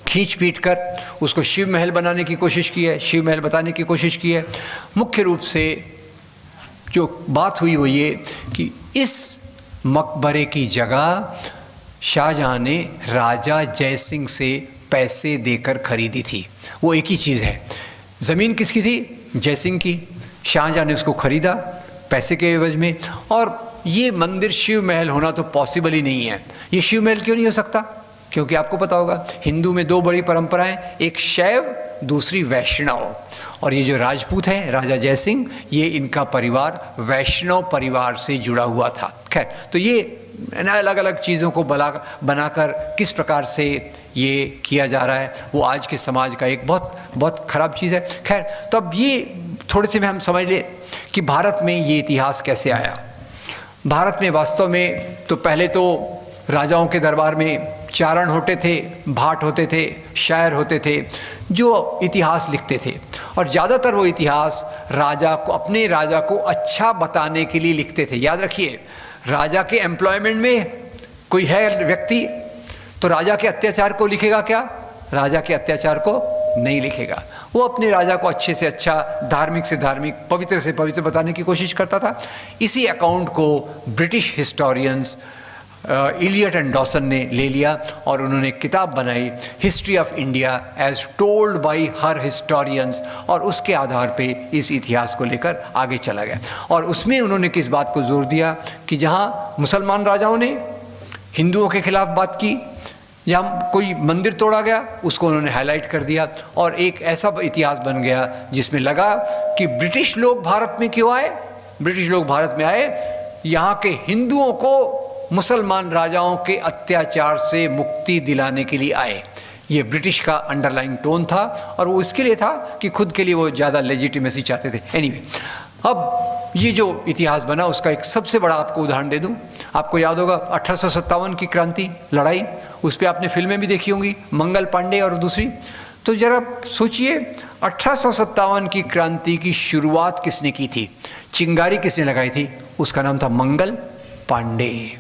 खींच पीट कर उसको शिव महल बनाने की कोशिश की है, शिव महल बताने की कोशिश की है। मुख्य रूप से जो बात हुई वो ये कि इस मकबरे की जगह शाहजहाँ ने राजा जय सिंह से पैसे देकर खरीदी थी। वो एक ही चीज़ है। ज़मीन किसकी थी? जय सिंह की। शाहजहाँ ने उसको खरीदा पैसे के एवज में। और ये मंदिर शिव महल होना तो पॉसिबल ही नहीं है। ये शिव महल क्यों नहीं हो सकता? क्योंकि आपको पता होगा हिंदू में दो बड़ी परंपराएं, एक शैव, दूसरी वैष्णव। और ये जो राजपूत हैं राजा जय सिंह, ये इनका परिवार वैष्णव परिवार से जुड़ा हुआ था। खैर, तो ये अलग अलग चीज़ों को बनाकर किस प्रकार से ये किया जा रहा है वो आज के समाज का एक बहुत बहुत ख़राब चीज़ है। खैर, तो अब ये थोड़े से में हम समझ लें कि भारत में ये इतिहास कैसे आया। भारत में वास्तव में तो पहले तो राजाओं के दरबार में चारण होते थे, भाट होते थे, शायर होते थे जो इतिहास लिखते थे। और ज़्यादातर वो इतिहास राजा को, अपने राजा को अच्छा बताने के लिए लिखते थे। याद रखिए, राजा के एम्प्लॉयमेंट में कोई है व्यक्ति तो राजा के अत्याचार को लिखेगा क्या? राजा के अत्याचार को नहीं लिखेगा। वो अपने राजा को अच्छे से अच्छा, धार्मिक से धार्मिक, पवित्र से पवित्र बताने की कोशिश करता था। इसी अकाउंट को British historians Elliot and Dawson ने ले लिया और उन्होंने किताब बनाई, history of India as told by her historians, और उसके आधार पे इस इतिहास को लेकर आगे चला गया। और उसमें उन्होंने किस बात को जोर दिया कि जहाँ मुसलमान राजाओं ने हिंदुओं के खिलाफ बात की, जहाँ कोई मंदिर तोड़ा गया, उसको उन्होंने हाईलाइट कर दिया और एक ऐसा इतिहास बन गया जिसमें लगा कि ब्रिटिश लोग भारत में क्यों आए? ब्रिटिश लोग भारत में आए यहाँ के हिंदुओं को मुसलमान राजाओं के अत्याचार से मुक्ति दिलाने के लिए आए। ये ब्रिटिश का अंडरलाइंग टोन था और वो इसके लिए था कि खुद के लिए वो ज़्यादा लेजिटिमेसी चाहते थे। एनीवे, अब ये जो इतिहास बना उसका एक सबसे बड़ा आपको उदाहरण दे दूं। आपको याद होगा 1857 की क्रांति लड़ाई, उस पर आपने फिल्में भी देखी होंगी, मंगल पांडे और दूसरी। तो जरा सोचिए 1857 की क्रांति की शुरुआत किसने की थी, चिंगारी किसने लगाई थी? उसका नाम था मंगल पांडे।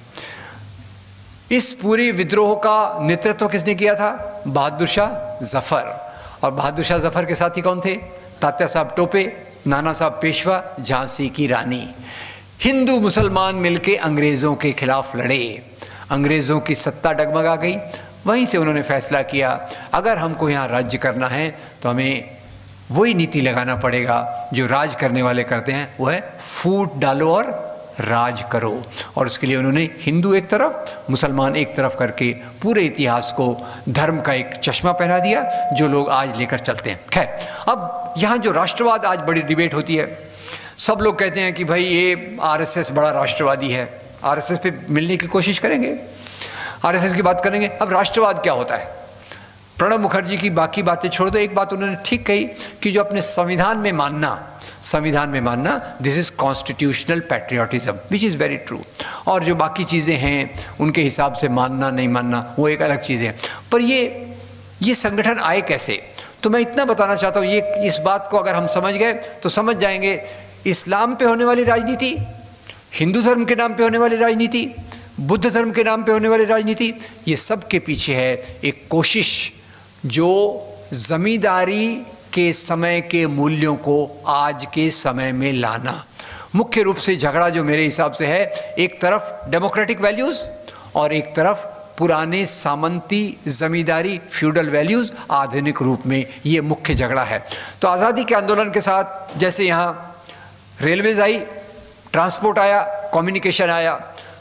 इस पूरे विद्रोह का नेतृत्व किसने किया था? बहादुर शाह जफर। और बहादुर शाह जफर के साथी कौन थे? तात्या साहब टोपे, नाना साहब पेशवा, झांसी की रानी। हिंदू मुसलमान मिलके अंग्रेज़ों के खिलाफ लड़े, अंग्रेज़ों की सत्ता डगमगा गई। वहीं से उन्होंने फैसला किया अगर हमको यहाँ राज्य करना है तो हमें वही नीति लगाना पड़ेगा जो राज करने वाले करते हैं, वो है फूट डालो और राज करो। और उसके लिए उन्होंने हिंदू एक तरफ मुसलमान एक तरफ करके पूरे इतिहास को धर्म का एक चश्मा पहना दिया जो लोग आज लेकर चलते हैं। खैर, अब यहाँ जो राष्ट्रवाद आज बड़ी डिबेट होती है, सब लोग कहते हैं कि भाई ये आरएसएस बड़ा राष्ट्रवादी है, आरएसएस पे मिलने की कोशिश करेंगे, आरएसएस की बात करेंगे। अब राष्ट्रवाद क्या होता है? प्रणब मुखर्जी की बाकी बातें छोड़ दो, एक बात उन्होंने ठीक कही कि जो अपने संविधान में मानना this is constitutional patriotism, which is very true. और जो बाकी चीज़ें हैं उनके हिसाब से मानना नहीं मानना वो एक अलग चीज़ है। पर ये संगठन आए कैसे? तो मैं इतना बताना चाहता हूँ, ये इस बात को अगर हम समझ गए तो समझ जाएंगे इस्लाम पे होने वाली राजनीति, हिंदू धर्म के नाम पे होने वाली राजनीति, बुद्ध धर्म के नाम पे होने वाली राजनीति, ये सब के पीछे है एक कोशिश जो जमींदारी के समय के मूल्यों को आज के समय में लाना। मुख्य रूप से झगड़ा जो मेरे हिसाब से है, एक तरफ डेमोक्रेटिक वैल्यूज़ और एक तरफ पुराने सामंती जमींदारी फ्यूडल वैल्यूज़ आधुनिक रूप में, ये मुख्य झगड़ा है। तो आज़ादी के आंदोलन के साथ जैसे यहाँ रेलवेज आई, ट्रांसपोर्ट आया, कम्युनिकेशन आया,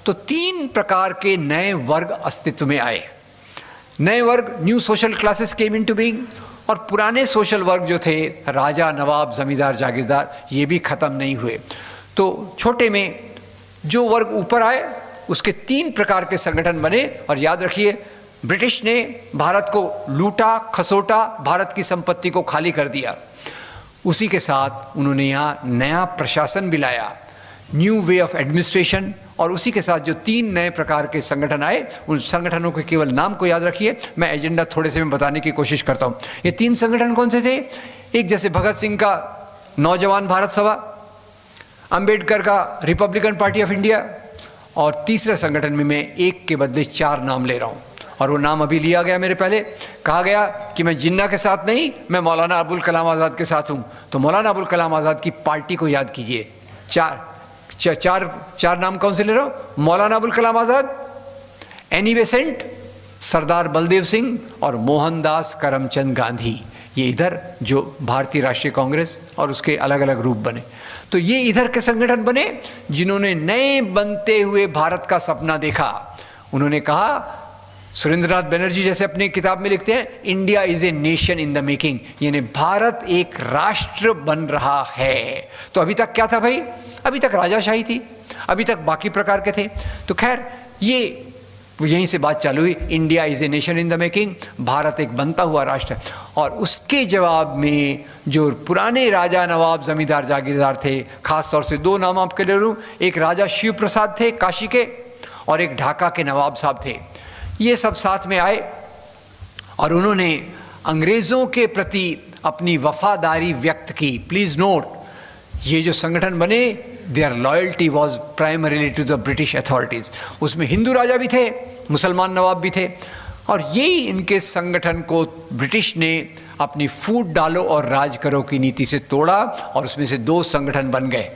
तो 3 प्रकार के नए वर्ग अस्तित्व में आए। नए वर्ग, new social classes came into being, और पुराने सोशल वर्ग जो थे राजा नवाब जमींदार जागीरदार, ये भी ख़त्म नहीं हुए। तो छोटे में जो वर्ग ऊपर आए उसके 3 प्रकार के संगठन बने। और याद रखिए, ब्रिटिश ने भारत को लूटा खसोटा, भारत की संपत्ति को खाली कर दिया। उसी के साथ उन्होंने यहाँ नया प्रशासन भी लाया, न्यू वे ऑफ एडमिनिस्ट्रेशन। और उसी के साथ जो 3 नए प्रकार के संगठन आए, उन संगठनों के केवल नाम को याद रखिए, मैं एजेंडा थोड़े से में बताने की कोशिश करता हूँ। ये 3 संगठन कौन से थे? एक जैसे भगत सिंह का नौजवान भारत सभा, अंबेडकर का रिपब्लिकन पार्टी ऑफ इंडिया, और तीसरे संगठन में मैं एक के बदले 4 नाम ले रहा हूँ। और वो नाम अभी लिया गया मेरे पहले, कहा गया कि मैं जिन्ना के साथ नहीं, मैं मौलाना अबुल कलाम आज़ाद के साथ हूँ। तो मौलाना अबुल कलाम आज़ाद की पार्टी को याद कीजिए। चार नाम कौन से ले रहा हूँ? मौलाना अबुल कलाम आज़ाद, एनी बेसेंट, सरदार बलदेव सिंह और मोहनदास करमचंद गांधी। ये इधर जो भारतीय राष्ट्रीय कांग्रेस और उसके अलग अलग रूप बने। तो ये इधर के संगठन बने जिन्होंने नए बनते हुए भारत का सपना देखा। उन्होंने कहा, सुरेंद्रनाथ बनर्जी जैसे अपनी किताब में लिखते हैं, India is a nation in the making, यानी भारत एक राष्ट्र बन रहा है। तो अभी तक क्या था भाई? अभी तक राजाशाही थी, अभी तक बाकी प्रकार के थे। तो खैर, ये यहीं से बात चालू हुई, India is a nation in the making, Bharat एक बनता हुआ राष्ट्र है। और उसके जवाब में जो पुराने राजा नवाब जमींदार जागीरदार थे, खास तौर से 2 नाम आपके ले लूँ, एक राजा शिव प्रसाद थे काशी के, और एक ढाका के नवाब साहब थे। ये सब साथ में आए और उन्होंने अंग्रेज़ों के प्रति अपनी वफादारी व्यक्त की। प्लीज़ नोट, ये जो संगठन बने, their loyalty was primarily to the British authorities. उसमें हिंदू राजा भी थे, मुसलमान नवाब भी थे, और यही इनके संगठन को ब्रिटिश ने अपनी फूट डालो और राज करो की नीति से तोड़ा, और उसमें से 2 संगठन बन गए।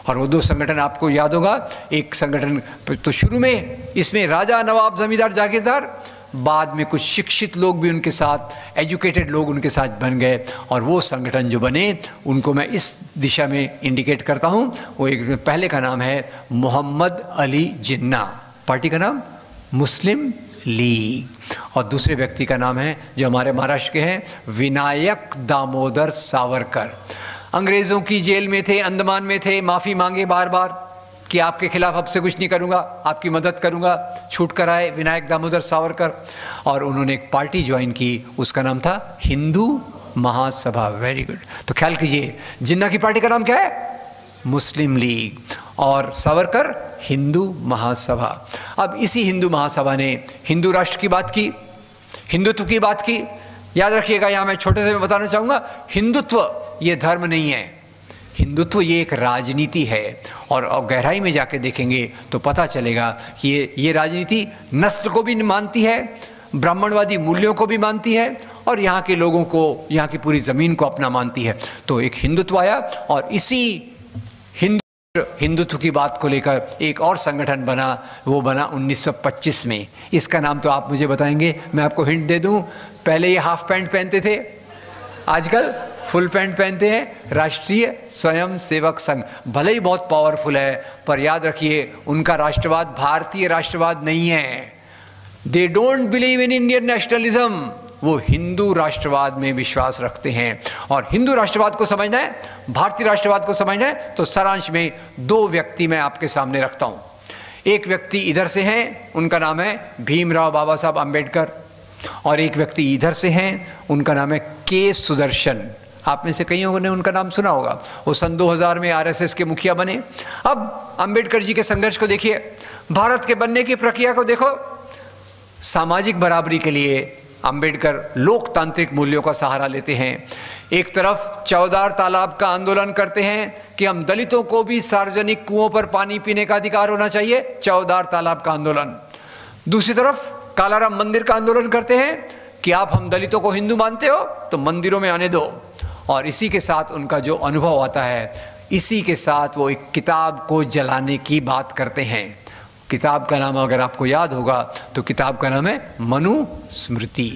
और वो 2 संगठन आपको याद होगा, एक संगठन तो शुरू में इसमें राजा नवाब जमींदार जागीरदार, बाद में कुछ शिक्षित लोग भी उनके साथ, एजुकेटेड लोग उनके साथ बन गए। और वो संगठन जो बने उनको मैं इस दिशा में इंडिकेट करता हूँ। वो एक पहले का नाम है मोहम्मद अली जिन्ना, पार्टी का नाम मुस्लिम लीग, और दूसरे व्यक्ति का नाम है जो हमारे महाराष्ट्र के हैं, विनायक दामोदर सावरकर। अंग्रेज़ों की जेल में थे, अंडमान में थे, माफ़ी मांगे बार बार कि आपके खिलाफ अब से कुछ नहीं करूँगा, आपकी मदद करूँगा, छूट कर आए विनायक दामोदर सावरकर। और उन्होंने एक पार्टी ज्वाइन की, उसका नाम था हिंदू महासभा। Very good. तो ख्याल कीजिए, जिन्ना की पार्टी का नाम क्या है? मुस्लिम लीग, और सावरकर हिंदू महासभा। अब इसी हिंदू महासभा ने हिंदू राष्ट्र की बात की, हिंदुत्व की बात की। याद रखिएगा, यहाँ मैं छोटे से बताना चाहूँगा, हिंदुत्व ये धर्म नहीं है, हिंदुत्व ये एक राजनीति है। और गहराई में जाके देखेंगे तो पता चलेगा कि ये राजनीति नस्ल को भी मानती है, ब्राह्मणवादी मूल्यों को भी मानती है, और यहाँ के लोगों को, यहाँ की पूरी ज़मीन को अपना मानती है। तो एक हिंदुत्व आया, और इसी हिंदुत्व की बात को लेकर एक और संगठन बना, वो बना 1925 में। इसका नाम तो आप मुझे बताएंगे, मैं आपको हिंट दे दूं, पहले ये हाफ पैंट पहनते थे, आजकल फुल पैंट पहनते हैं। राष्ट्रीय स्वयं सेवक संघ, भले ही बहुत पावरफुल है, पर याद रखिए उनका राष्ट्रवाद भारतीय राष्ट्रवाद नहीं है। They don't believe in Indian nationalism, वो हिंदू राष्ट्रवाद में विश्वास रखते हैं। और हिंदू राष्ट्रवाद को समझना है, भारतीय राष्ट्रवाद को समझना है, तो सारांश में दो व्यक्ति मैं आपके सामने रखता हूं। एक व्यक्ति इधर से हैं, उनका नाम है भीमराव बाबा साहब अम्बेडकर, और एक व्यक्ति इधर से हैं, उनका नाम है के सुदर्शन। आप में से कईयों ने उनका नाम सुना होगा, वो सन 2000 में आरएसएस के मुखिया बने। अब अम्बेडकर जी के संघर्ष को देखिए, भारत के बनने की प्रक्रिया को देखो। सामाजिक बराबरी के लिए अंबेडकर लोकतांत्रिक मूल्यों का सहारा लेते हैं। एक तरफ चौदार तालाब का आंदोलन करते हैं कि हम दलितों को भी सार्वजनिक कुओं पर पानी पीने का अधिकार होना चाहिए, चौदार तालाब का आंदोलन। दूसरी तरफ कालाराम मंदिर का आंदोलन करते हैं कि आप हम दलितों को हिंदू मानते हो तो मंदिरों में आने दो। और इसी के साथ उनका जो अनुभव आता है, इसी के साथ वो एक किताब को जलाने की बात करते हैं। किताब का नाम अगर आपको याद होगा तो किताब का नाम है मनुस्मृति।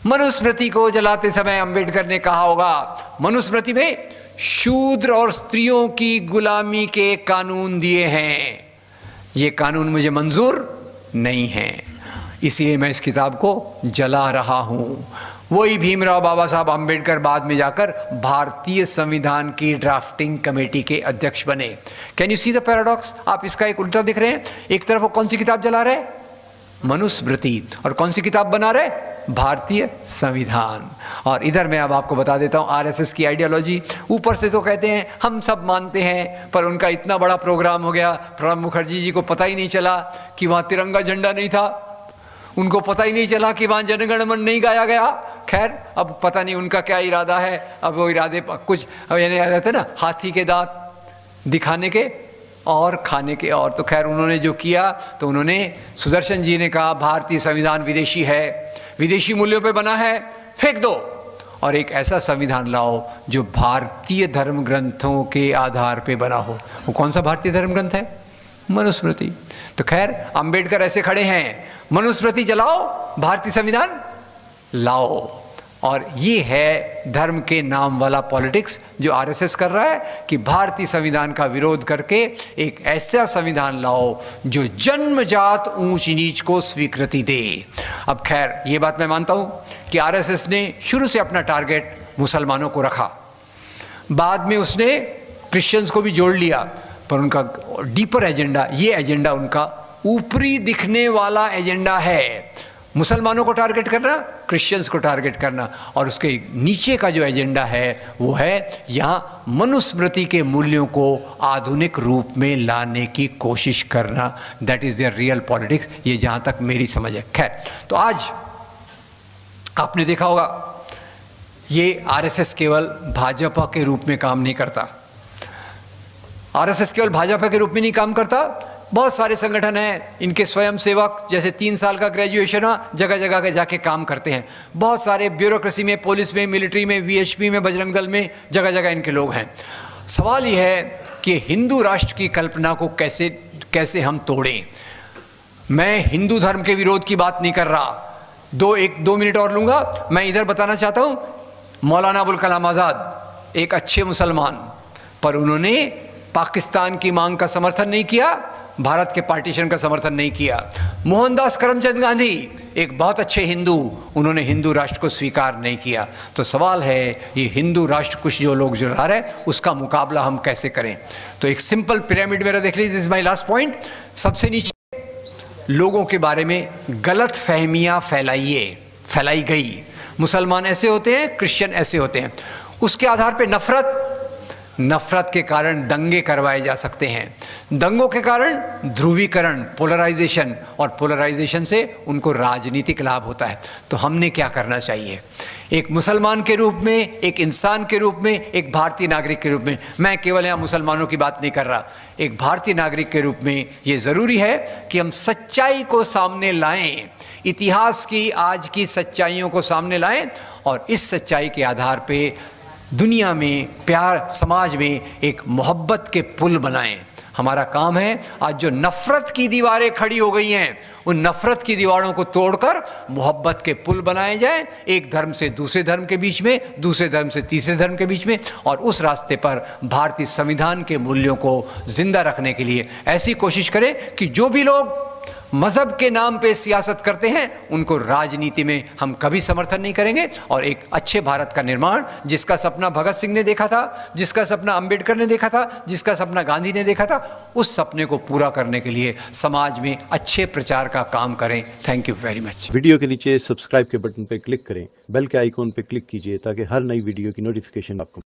मनुस्मृति को जलाते समय अंबेडकर ने कहा होगा, मनुस्मृति में शूद्र और स्त्रियों की गुलामी के कानून दिए हैं, ये कानून मुझे मंजूर नहीं है, इसलिए मैं इस किताब को जला रहा हूं। वही भीमराव बाबा साहब अम्बेडकर बाद में जाकर भारतीय संविधान की ड्राफ्टिंग कमेटी के अध्यक्ष बने। Can you see the paradox? आप इसका एक उल्टा दिख रहे हैं। एक तरफ वो कौन सी किताब जला रहे? मनुस्मृति। और कौन सी किताब बना रहे? भारतीय संविधान। और इधर मैं अब आपको बता देता हूं आरएसएस की आइडियोलॉजी। ऊपर से तो कहते हैं हम सब मानते हैं, पर उनका इतना बड़ा प्रोग्राम हो गया, प्रणब मुखर्जी जी को पता ही नहीं चला कि वहां तिरंगा झंडा नहीं था, उनको पता ही नहीं चला कि वहाँ जनगण मन नहीं गाया गया। खैर, अब पता नहीं उनका क्या इरादा है। अब वो इरादे कुछ यानी रहते हैं ना, हाथी के दांत दिखाने के और खाने के और। तो खैर उन्होंने जो किया, तो उन्होंने, सुदर्शन जी ने कहा भारतीय संविधान विदेशी है, विदेशी मूल्यों पे बना है, फेंक दो और एक ऐसा संविधान लाओ जो भारतीय धर्म ग्रंथों के आधार पे बना हो। वो कौन सा भारतीय धर्म ग्रंथ है? मनुस्मृति। तो खैर अंबेडकर ऐसे खड़े हैं, मनुस्मृति जलाओ, भारतीय संविधान लाओ। और ये है धर्म के नाम वाला पॉलिटिक्स जो आरएसएस कर रहा है कि भारतीय संविधान का विरोध करके एक ऐसा संविधान लाओ जो जन्मजात ऊंच नीच को स्वीकृति दे। अब खैर ये बात मैं मानता हूं कि आरएसएस ने शुरू से अपना टारगेट मुसलमानों को रखा, बाद में उसने क्रिश्चियंस को भी जोड़ लिया, पर उनका डीपर एजेंडा, ये एजेंडा उनका ऊपरी दिखने वाला एजेंडा है, मुसलमानों को टारगेट करना, क्रिश्चियंस को टारगेट करना। और उसके नीचे का जो एजेंडा है वो है यहाँ मनुस्मृति के मूल्यों को आधुनिक रूप में लाने की कोशिश करना। That is there real politics, ये जहाँ तक मेरी समझ है। खैर, तो आज आपने देखा होगा ये आरएसएस केवल भाजपा के रूप में काम नहीं करता, आरएसएस केवल भाजपा के रूप में नहीं काम करता, बहुत सारे संगठन हैं, इनके स्वयं सेवक जैसे 3 साल का ग्रेजुएशन जगह जगह के जाके काम करते हैं, बहुत सारे ब्यूरोक्रेसी में, पुलिस में, मिलिट्री में, वीएचपी में, बजरंग दल में, जगह जगह इनके लोग हैं। सवाल यह है कि हिंदू राष्ट्र की कल्पना को कैसे हम तोड़ें। मैं हिंदू धर्म के विरोध की बात नहीं कर रहा, 2 मिनट और लूँगा। मैं इधर बताना चाहता हूँ, मौलाना अबुल कलाम आज़ाद एक अच्छे मुसलमान, पर उन्होंने पाकिस्तान की मांग का समर्थन नहीं किया, भारत के पार्टीशन का समर्थन नहीं किया। मोहनदास करमचंद गांधी एक बहुत अच्छे हिंदू, उन्होंने हिंदू राष्ट्र को स्वीकार नहीं किया। तो सवाल है ये हिंदू राष्ट्र कुछ जो लोग जुड़ा रहे हैं उसका मुकाबला हम कैसे करें। तो एक सिंपल पिरामिड मेरा देख लीजिए, this is my last point. सबसे नीचे लोगों के बारे में गलत फहमियाँ फैलाई गई, मुसलमान ऐसे होते हैं, क्रिश्चियन ऐसे होते हैं, उसके आधार पर नफरत के कारण दंगे करवाए जा सकते हैं, दंगों के कारण ध्रुवीकरण, पोलराइजेशन, और पोलराइजेशन से उनको राजनीतिक लाभ होता है। तो हमने क्या करना चाहिए? एक मुसलमान के रूप में, एक इंसान के रूप में, एक भारतीय नागरिक के रूप में, मैं केवल यहाँ मुसलमानों की बात नहीं कर रहा, एक भारतीय नागरिक के रूप में ये ज़रूरी है कि हम सच्चाई को सामने लाएं, इतिहास की आज की सच्चाइयों को सामने लाएं, और इस सच्चाई के आधार पे दुनिया में, प्यार समाज में एक मोहब्बत के पुल बनाएं। हमारा काम है, आज जो नफ़रत की दीवारें खड़ी हो गई हैं, उन नफ़रत की दीवारों को तोड़कर मोहब्बत के पुल बनाए जाएं, एक धर्म से दूसरे धर्म के बीच में, दूसरे धर्म से तीसरे धर्म के बीच में, और उस रास्ते पर भारतीय संविधान के मूल्यों को जिंदा रखने के लिए ऐसी कोशिश करें कि जो भी लोग मज़हब के नाम पे सियासत करते हैं उनको राजनीति में हम कभी समर्थन नहीं करेंगे, और एक अच्छे भारत का निर्माण, जिसका सपना भगत सिंह ने देखा था, जिसका सपना अंबेडकर ने देखा था, जिसका सपना गांधी ने देखा था, उस सपने को पूरा करने के लिए समाज में अच्छे प्रचार का काम करें। Thank you very much. Video के नीचे सब्सक्राइब के बटन पर क्लिक करें, बेल के आइकॉन पर क्लिक कीजिए ताकि हर नई वीडियो की नोटिफिकेशन आपको